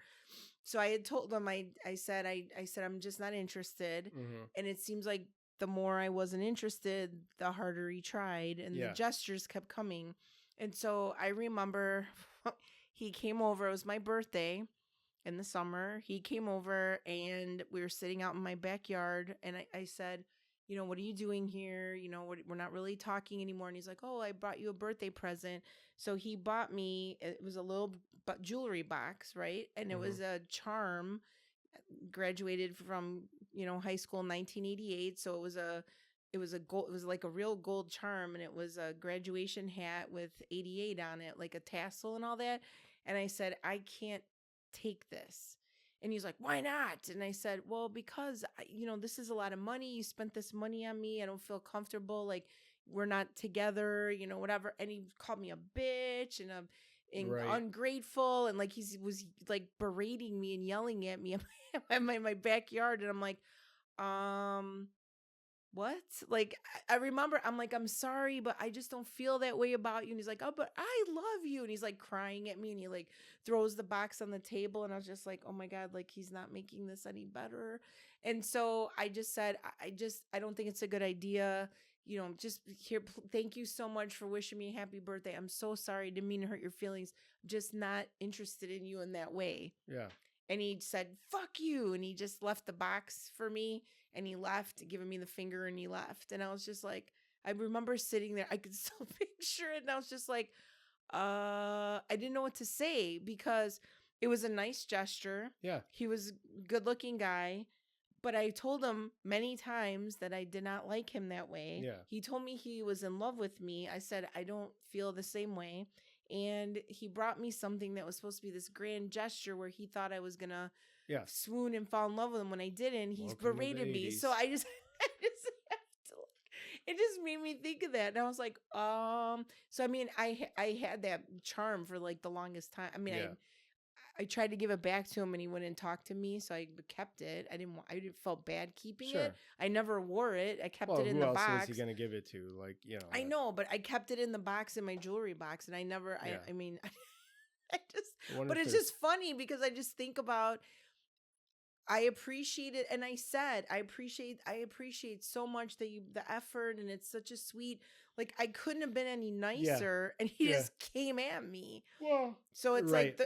So I had told him, I said, I'm just not interested. Mm-hmm. And it seems like the more I wasn't interested, the harder he tried, and the gestures kept coming. And so I remember he came over. It was my birthday in the summer. He came over and we were sitting out in my backyard. And I said, what are you doing here? We're not really talking anymore. And he's like, oh, I brought you a birthday present. So he bought me, it was a little jewelry box, right? And it was a charm. Graduated from, high school in 1988. So it was like a real gold charm. And it was a graduation hat with 88 on it, like a tassel and all that. And I said, I can't take this. And he's like, why not? And I said, well, because, this is a lot of money. You spent this money on me. I don't feel comfortable. Like, we're not together, whatever. And he called me a bitch. and ungrateful, and like he was like berating me and yelling at me in my backyard, and I'm like, what? Like, I remember I'm like, I'm sorry, but I just don't feel that way about you. And he's like, oh, but I love you. And he's like crying at me, and he like throws the box on the table. And I was just like, oh my God, like he's not making this any better. And so I just said, I don't think it's a good idea. You know, just here, thank you so much for wishing me a happy birthday. I'm so sorry. Didn't mean to hurt your feelings. Just not interested in you in that way. Yeah. And he said, fuck you. And he just left the box for me, and he left, giving me the finger, and he left. And I was just like, I remember sitting there, I could still picture it. And I was just like, I didn't know what to say, because it was a nice gesture. Yeah. He was a good looking guy. But I told him many times that I did not like him that way. Yeah. He told me he was in love with me. I said, I don't feel the same way. And he brought me something that was supposed to be this grand gesture where he thought I was going to swoon and fall in love with him when I didn't. He's berated me. So I just have to, it just made me think of that. And I was like, so I mean, I had that charm for like the longest time. I mean, I tried to give it back to him, and he wouldn't talk to me, so I kept it. I didn't felt bad keeping it. I never wore it. I kept it in the box. Who else was he going to give it to? Like, you know. I know, but I kept it in the box, in my jewelry box, and I never, I mean, but it's just funny because I just think about, I appreciate it. And I said, I appreciate so much that the effort, and it's such a sweet, like I couldn't have been any nicer, and he just came at me. Well, so it's like,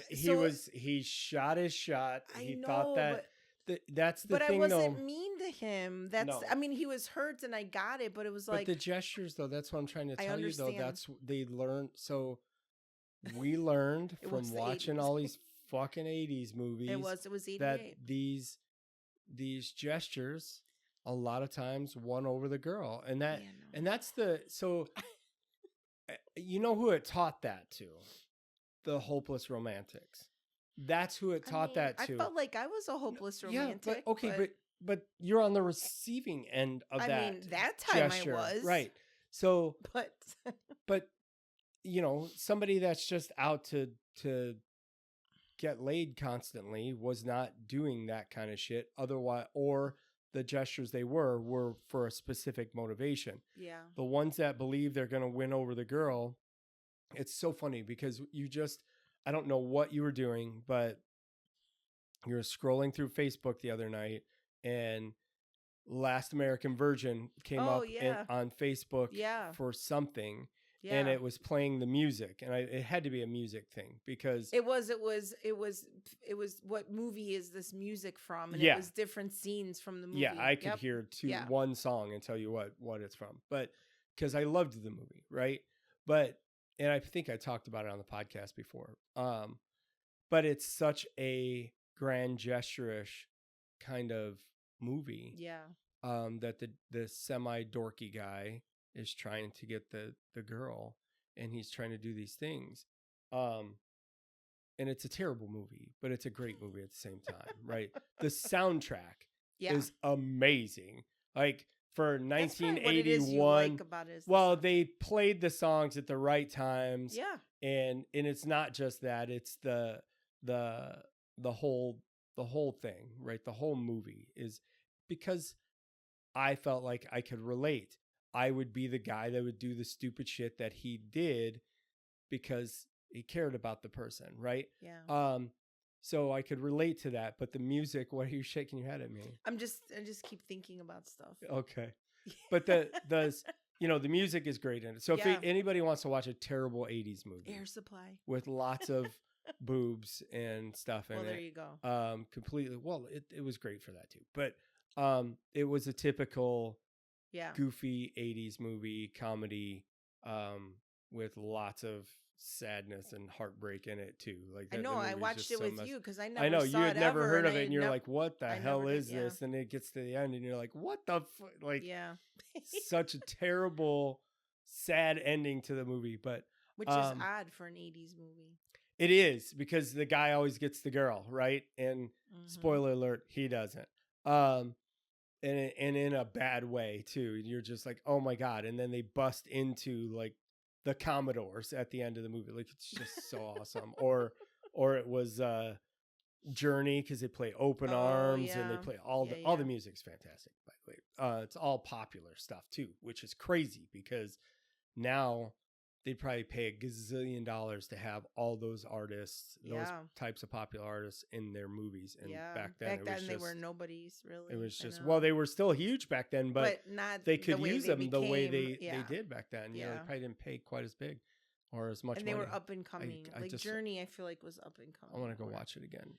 he shot his shot. He thought that, that's the thing. But I wasn't mean to him. I mean, he was hurt, and I got it, but it was like. But the gestures, though, that's what I'm trying to tell you, though. That's, they learned. So we learned from watching 80s. all these fucking 80s movies. It was 88. That these gestures a lot of times won over the girl. And that, and that's so you know who it taught that to? The hopeless romantics. That's who it taught that to. I felt like I was a hopeless romantic. Yeah, but you're on the receiving end of that. I mean, that time gesture. I was. Right. So, but you know, somebody that's just out to get laid constantly was not doing that kind of shit. Otherwise, or the gestures they were for a specific motivation. Yeah. The ones that believe they're going to win over the girl, it's so funny because I don't know what you were doing, but you were scrolling through Facebook the other night, and Last American Virgin came up on Facebook for something. Yeah. And it was playing the music, and it had to be a music thing because it was what movie is this music from? And it was different scenes from the movie. Yeah, I could hear one song and tell you what it's from, but because I loved the movie, right? But and I think I talked about it on the podcast before. But it's such a grand gesture-ish kind of movie. Yeah. That the semi dorky guy is trying to get the girl, and he's trying to do these things. And it's a terrible movie, but it's a great movie at the same time, right? The soundtrack is amazing. Like for 1981, they played the songs at the right times. Yeah. And it's not just that, it's the whole thing, right? The whole movie is because I felt like I could relate. I would be the guy that would do the stupid shit that he did because he cared about the person, right? Yeah. So I could relate to that. But the music, what are you shaking your head at me? I just keep thinking about stuff. Okay. But the music is great in it. So if anybody wants to watch a terrible 80s movie. Air Supply. With lots of boobs and stuff in it. Well, there you go. Completely. Well, it was great for that too. But it was a typical goofy 80s movie comedy with lots of sadness and heartbreak in it too. Like I know I watched it with you because I know you had never heard of it, and you're like, what the hell is this? And it gets to the end and you're like, what the like such a terrible sad ending to the movie, but which is odd for an 80s movie. It is, because the guy always gets the girl, right? And spoiler alert, he doesn't. And in a bad way too. You're just like, oh my God. And then they bust into like the Commodores at the end of the movie. Like, it's just so awesome. Or it was Journey, because they play Open Arms, and they play all the music's fantastic, by the way. It's all popular stuff too, which is crazy because now they'd probably pay $1 gazillion to have all those artists, those types of popular artists in their movies. And back then they were nobodies, really. It was just, well, they were still huge back then, but not they could use them the way they did back then. You know, they probably didn't pay quite as big or as much money. And they were up and coming. Journey, I feel like, was up and coming. I want to go watch it again.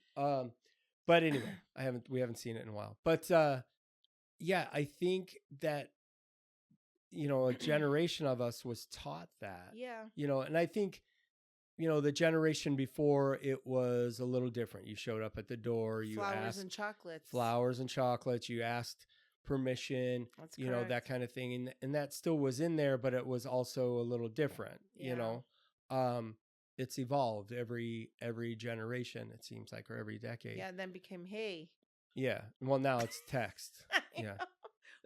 But anyway, we haven't seen it in a while. But yeah, I think that, you know, a generation of us was taught that. Yeah. You know, and I think, you know, the generation before, it was a little different. You showed up at the door, you asked flowers and chocolates, you asked permission, That's you correct. know, that kind of thing. And that still was in there, but it was also a little different, you know. It's evolved every generation, it seems like, or every decade. Yeah, and then became hey. Yeah. Well, now it's text. Yeah.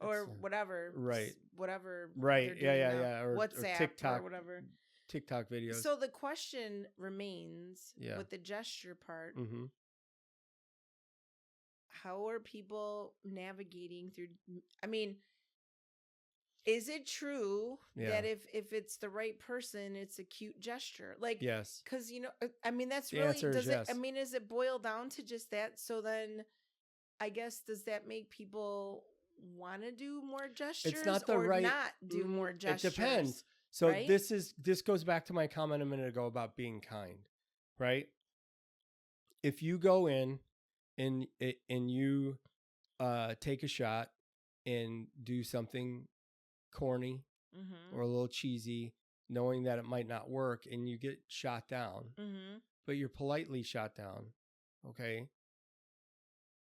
Or whatever. Right. Whatever. Right. Yeah. Or WhatsApp, or TikTok, or whatever. TikTok videos. So the question remains with the gesture part. Mm-hmm. How are people navigating through? I mean, is it true that if it's the right person, it's a cute gesture? Like, yes. Because, you know, I mean, that's the really, answer is yes. I mean, is it boil down to just that? So then, I guess, does that make people want to do more gestures? It's not not do more gestures? It depends. So right? This goes back to my comment a minute ago about being kind, right? If you go in and you take a shot and do something corny or a little cheesy, knowing that it might not work, and you get shot down, but you're politely shot down, okay?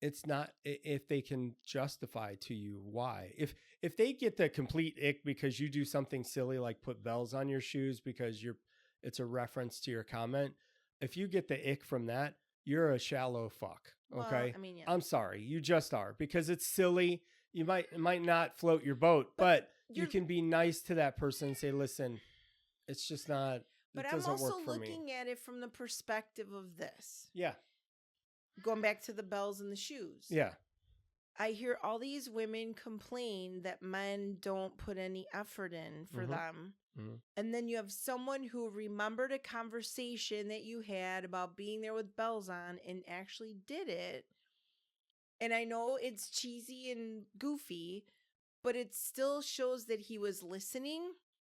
It's not, if they can justify to you why. If they get the complete ick because you do something silly like put bells on your shoes because it's a reference to your comment, if you get the ick from that, you're a shallow fuck. Okay. Well, I mean, yeah. I'm sorry. You just are, because it's silly. It might not float your boat, but you can be nice to that person and say, listen, it's just not, but it I'm doesn't also work for me. looking at it from the perspective of this. Yeah. Going back to the bells and the shoes. Yeah. I hear all these women complain that men don't put any effort in for them. And then you have someone who remembered a conversation that you had about being there with bells on and actually did it. And I know it's cheesy and goofy, but it still shows that he was listening,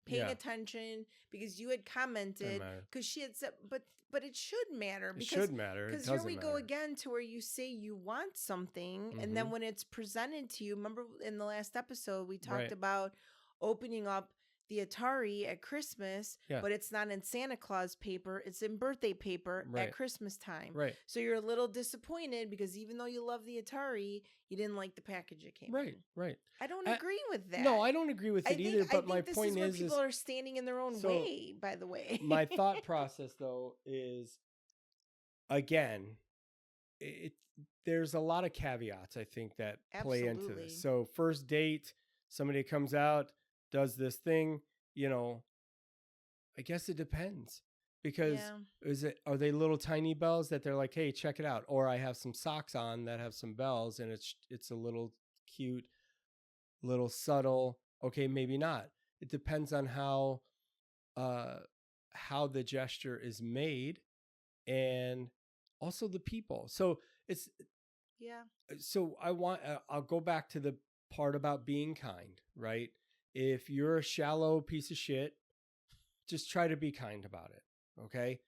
paying attention, because you had commented, because she had said, but it should matter. Because, it should matter. Because here we go again to where you say you want something, and then when it's presented to you, remember in the last episode, we talked about opening up the Atari at Christmas, but it's not in Santa Claus paper, it's in birthday paper at Christmas time. Right. So you're a little disappointed because even though you love the Atari, you didn't like the package it came in. Right. I don't agree with that. No, I don't agree with it either, but my point is people are standing in their own way, by the way. My thought process, though, is, again, there's a lot of caveats, I think, that play into this. So first date, somebody comes out, does this thing, you know, I guess it depends, because are they little tiny bells that they're like, hey, check it out, or I have some socks on that have some bells and it's a little cute, little subtle. Okay, maybe not. It depends on how the gesture is made, and also the people. So it's so I'll go back to the part about being kind, right? If you're a shallow piece of shit, just try to be kind about it. Okay.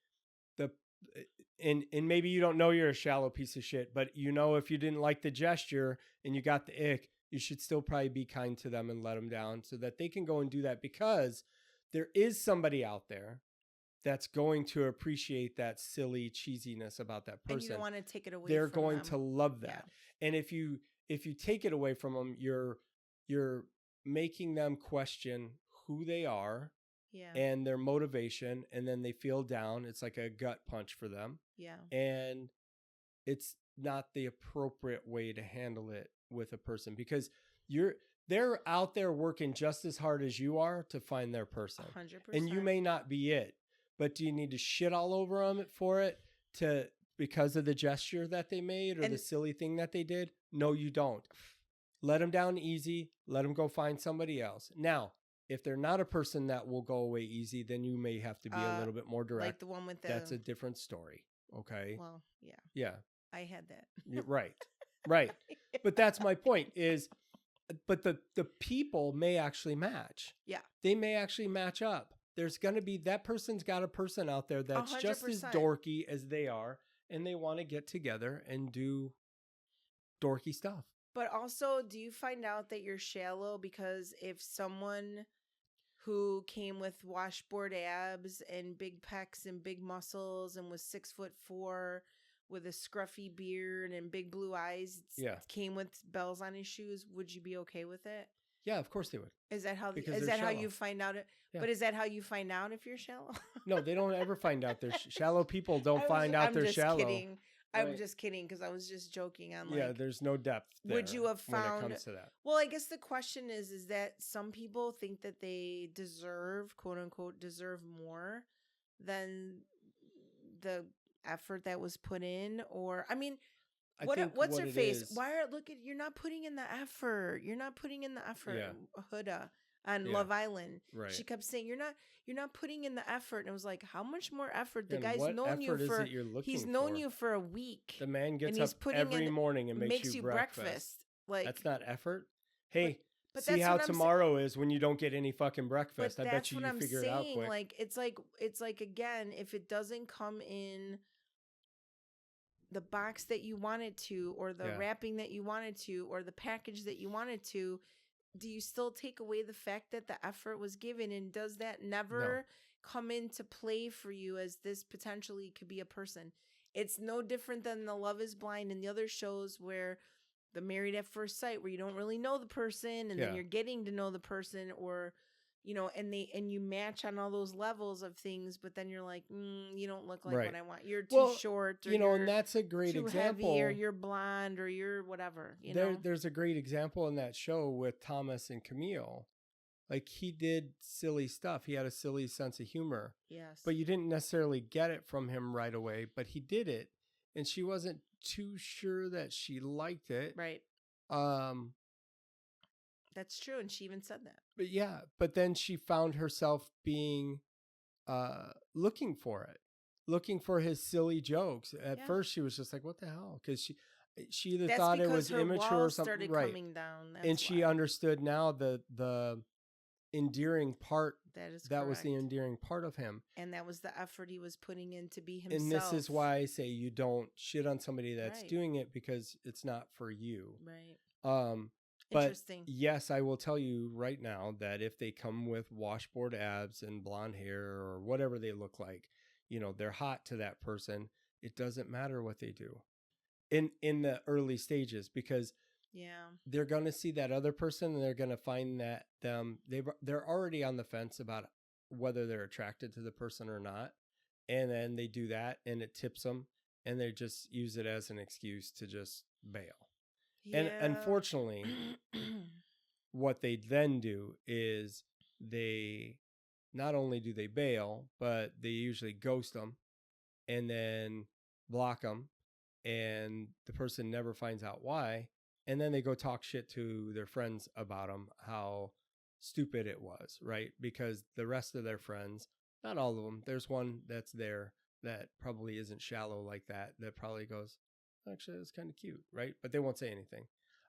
And maybe you don't know you're a shallow piece of shit, but you know, if you didn't like the gesture and you got the ick, you should still probably be kind to them and let them down so that they can go and do that, because there is somebody out there that's going to appreciate that silly cheesiness about that person. And you don't want to take it away They're from going them. to love that. Yeah. And if you take it away from them, you're making them question who they are and their motivation, and then they feel down. It's like a gut punch for them. Yeah. And it's not the appropriate way to handle it with a person, because they're out there working just as hard as you are to find their person. 100%. And you may not be it, but do you need to shit all over them for it because of the gesture that they made or the silly thing that they did? No, you don't. Let them down easy. Let them go find somebody else. Now, if they're not a person that will go away easy, then you may have to be a little bit more direct. Like the one with that's a different story. Okay. Well, yeah. Yeah. I had that. Right. Right. But that's my point but the people may actually match. Yeah. They may actually match up. There's going to be, that person's got a person out there that's 100%. Just as dorky as they are, and they want to get together and do dorky stuff. But also, do you find out that you're shallow because if someone who came with washboard abs and big pecs and big muscles and was 6'4" with a scruffy beard and big blue eyes, came with bells on his shoes, would you be okay with it? Yeah, of course they would. Is that how you find out it? Yeah. But is that how you find out if you're shallow? No, they don't ever find out they're shallow. People don't find out they're shallow. Kidding. Right. I'm just kidding because I was just joking on there's no depth there. Would you have found when it comes to that? Well, I guess the question is that some people think that they deserve, quote unquote, deserve more than the effort that was put in, or I mean, what's her face? You're not putting in the effort. You're not putting in the effort. Yeah. Huda on Love Island. Right. She kept saying, you're not putting in the effort. And it was like, how much more effort? The guy's known you for, he's known you for a week. The man gets up every morning and makes you breakfast. Like, that's not effort. Hey, but see how tomorrow is when you don't get any fucking breakfast. I bet you figure it out quick. Like, it's like, again, if it doesn't come in the box that you wanted to, or the wrapping that you wanted to, or the package that you wanted to, do you still take away the fact that the effort was given? And does that never come into play for you as this potentially could be a person? It's no different than the Love is Blind and the other shows where the Married at First Sight, where you don't really know the person and then you're getting to know the person, or and you match on all those levels of things, but then you're like, you don't look like what I want. You're too short, or and that's a great too example. Heavy, or you're blonde, or you're whatever. There's a great example in that show with Thomas and Camille. Like, he did silly stuff. He had a silly sense of humor. Yes. But you didn't necessarily get it from him right away, but he did it, and she wasn't too sure that she liked it. Right. That's true, and she even said that. But then she found herself being looking for his silly jokes. At first, she was just like, "What the hell?" Because she either thought it was immature or something, right? Coming down, and she understood now the endearing part. That was the endearing part of him, and that was the effort he was putting in to be himself. And this is why I say you don't shit on somebody that's doing it, because it's not for you, right? But yes, I will tell you right now that if they come with washboard abs and blonde hair or whatever they look like, they're hot to that person. It doesn't matter what they do in the early stages, because they're going to see that other person and they're going to find that they're already on the fence about whether they're attracted to the person or not. And then they do that and it tips them, and they just use it as an excuse to just bail. Yeah. And unfortunately, what they then do is they not only do they bail, but they usually ghost them and then block them, and the person never finds out why. And then they go talk shit to their friends about them, how stupid it was, right? Because the rest of their friends, not all of them, there's one that's there that probably isn't shallow like that probably goes, actually, it's kind of cute, right? But they won't say anything.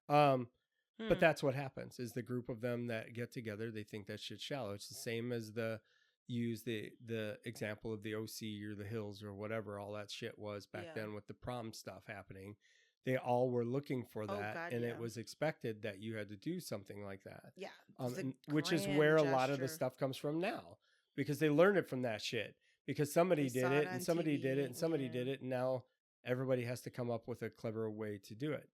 But that's what happens, is the group of them that get together, they think that shit's shallow. It's the same as use the example of the OC or the Hills or whatever all that shit was back then with the prom stuff happening. They all were looking for that, it was expected that you had to do something like that. Yeah. Which is where a lot of the stuff comes from now, because they learned it from that shit, because somebody did it and somebody did it and somebody did it, and now everybody has to come up with a clever way to do it.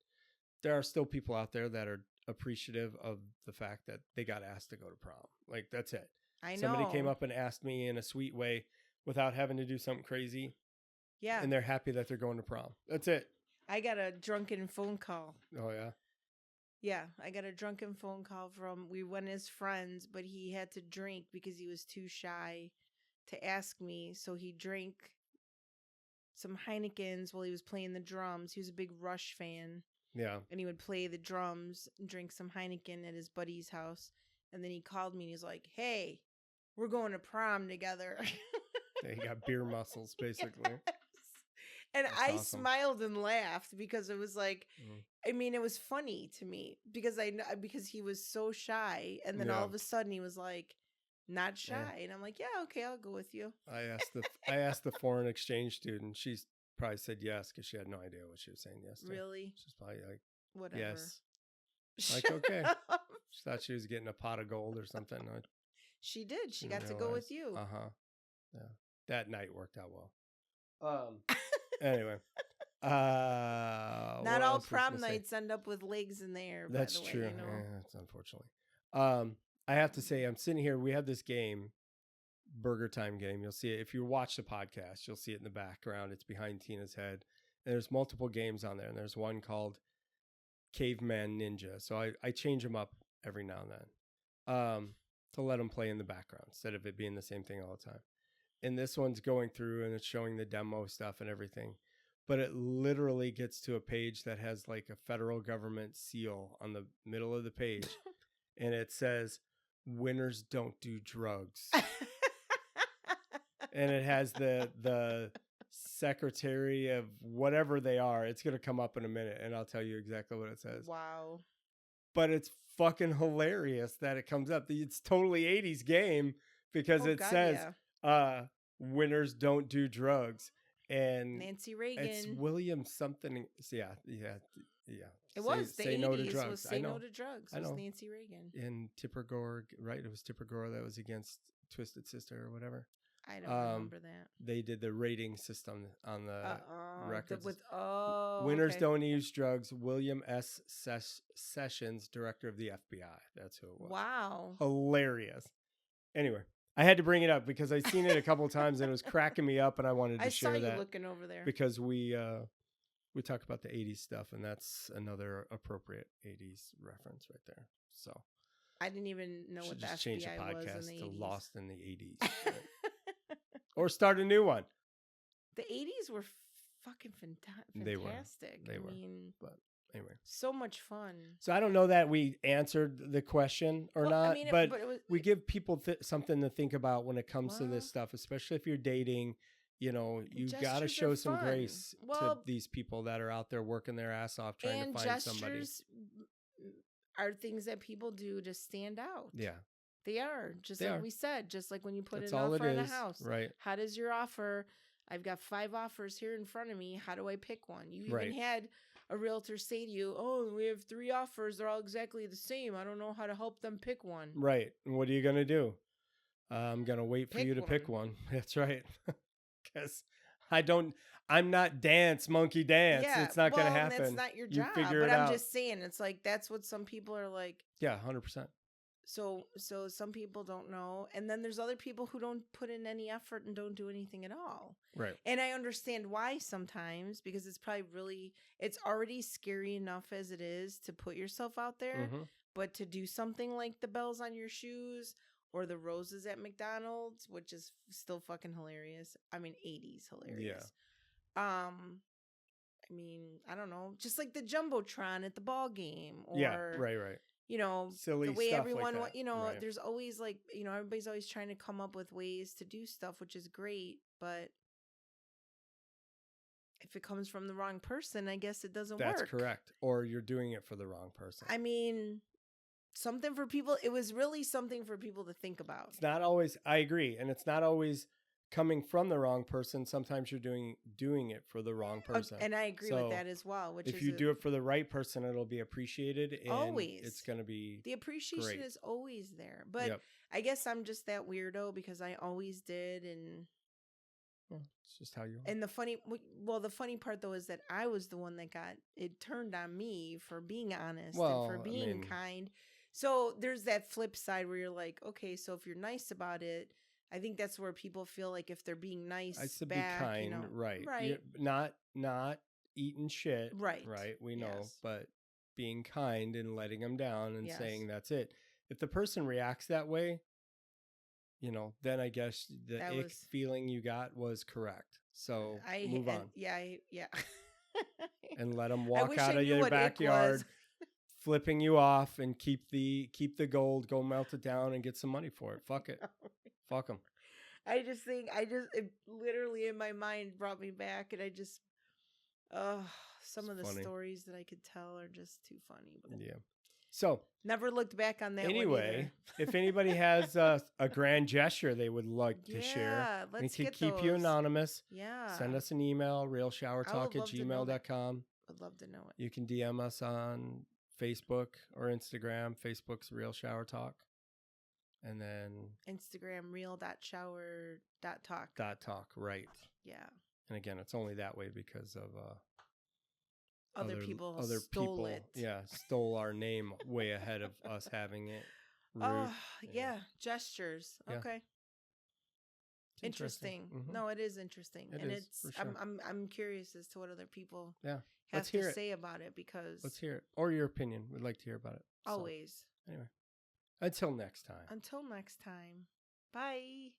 There are still people out there that are appreciative of the fact that they got asked to go to prom. Like, that's it. I know. Somebody came up and asked me in a sweet way without having to do something crazy. Yeah. And they're happy that they're going to prom. That's it. I got a drunken phone call. Oh, yeah? Yeah, I got a drunken phone call we went as friends, but he had to drink because he was too shy to ask me. So he drank some Heinekens while he was playing the drums. He was a big Rush fan. Yeah. And he would play the drums and drink some Heineken at his buddy's house. And then he called me and he's like, hey, we're going to prom together. Yeah, he got beer muscles, basically. Yes. And that's I awesome. Smiled and laughed because it was like, I mean, it was funny to me because he was so shy. And then all of a sudden he was like, not shy. And I'm like, yeah, okay, I'll go with you. I asked the foreign exchange student. She's probably said yes because she had no idea what she was saying yes to. Really? She's probably like, whatever. Yes. Like, okay. She thought she was getting a pot of gold or something. She did. She got to go with you. Yeah. That night worked out well. Anyway. Not all prom nights end up with legs in the air. That's by the way, true. You know? Yeah, that's unfortunately. I have to say, I'm sitting here. We have this game, Burger Time game. You'll see it if you watch the podcast. You'll see it in the background. It's behind Tina's head, and there's multiple games on there. And there's one called Caveman Ninja. So I change them up every now and then to let them play in the background instead of it being the same thing all the time. And this one's going through and it's showing the demo stuff and everything. But it literally gets to a page that has like a federal government seal on the middle of the page. And it says, winners don't do drugs. And it has the secretary of whatever they are. It's going to come up in a minute and I'll tell you exactly what it says. Wow. But it's fucking hilarious that it comes up. It's totally 80s game because it says winners don't do drugs. And Nancy Reagan. It's William something. Yeah. It was the 80s. Say no to drugs. Was say no to drugs. It was Nancy Reagan. And Tipper Gore, right? It was Tipper Gore that was against Twisted Sister or whatever. I don't remember that. They did the rating system on the records. Winners don't use drugs. William S. Sessions, director of the FBI. That's who it was. Wow. Hilarious. Anyway, I had to bring it up because I'd seen it a couple of times and it was cracking me up and I wanted to share that. I saw you looking over there. Because we talk about the 80s stuff and that's another appropriate 80s reference right there. So I didn't even know what the FBI change the podcast was in the 80s. to Lost in the 80s. Right? Or start a new one. The 80s were fucking fantastic. They were. But anyway. So much fun. So I don't know that we answered the question or not, but we give people something to think about when it comes to this stuff, especially if you're dating. You know, you got to show some grace to these people that are out there working their ass off trying to find somebody. And gestures are things that people do to stand out. Yeah. They are, we said, just like when you put an offer in a house. Right. How does your offer? I've got 5 offers here in front of me. How do I pick one? You even had a realtor say to you, oh, we have 3 offers. They're all exactly the same. I don't know how to help them pick one. Right. And what are you going to do? I'm going to wait for you to pick one. That's right. Because I'm not monkey dance. Yeah, it's not going to happen. That's not your job. But I'm just saying, it's like, that's what some people are like. Yeah, 100%. So some people don't know. And then there's other people who don't put in any effort and don't do anything at all. Right. And I understand why sometimes, because it's probably it's already scary enough as it is to put yourself out there. Mm-hmm. But to do something like the bells on your shoes or the roses at McDonald's, which is still fucking hilarious. I mean, 80s hilarious. Yeah. I mean, I don't know. Just like the Jumbotron at the ball game. Or, right. You know, silly the way stuff everyone, like that. You know, there's always like, you know, everybody's always trying to come up with ways to do stuff, which is great. But if it comes from the wrong person, I guess it doesn't work. That's correct. Or you're doing it for the wrong person. I mean, something for people. It was really something for people to think about. It's not always, I agree. And it's not always coming from the wrong person. Sometimes you're doing it for the wrong person. And I agree with that as well. Which if you do it for the right person, it'll be appreciated. And always. It's going to be the appreciation is always there. But I guess I'm just that weirdo because I always did. And it's just how you are. And the funny part though is that I was the one that got it turned on me for being honest and for being kind. So there's that flip side where you're like, okay, so if you're nice about it, I think that's where people feel like if they're being nice, I said be kind, you know, right? Not eating shit, right? We know, but being kind and letting them down and saying that's it. If the person reacts that way, then I guess the ick feeling you got was correct. So move on. Yeah. And let them walk out of your backyard, flipping you off, and keep the gold, go melt it down, and get some money for it. Fuck it. Fuck them. I just think it literally in my mind brought me back, and some of the stories that I could tell are just too funny. But yeah. So never looked back on that. Anyway, if anybody has a grand gesture they would like to share, let's keep you anonymous. Yeah. Send us an email, realshowertalk@gmail.com. I'd love to know it. You can DM us on Facebook or Instagram. Facebook's Real Shower Talk. And then Instagram, real.shower.talk. .talk, right. Yeah. And again, it's only that way because of other people stole it. Yeah, stole our name way ahead of us having it. Rude. Oh, yeah. Gestures. Yeah. Okay. Interesting. Mm-hmm. No, it is interesting. Sure. I'm curious as to what other people have to say about it, because let's hear it. Or your opinion. We'd like to hear about it. Always. So, anyway. Until next time. Bye.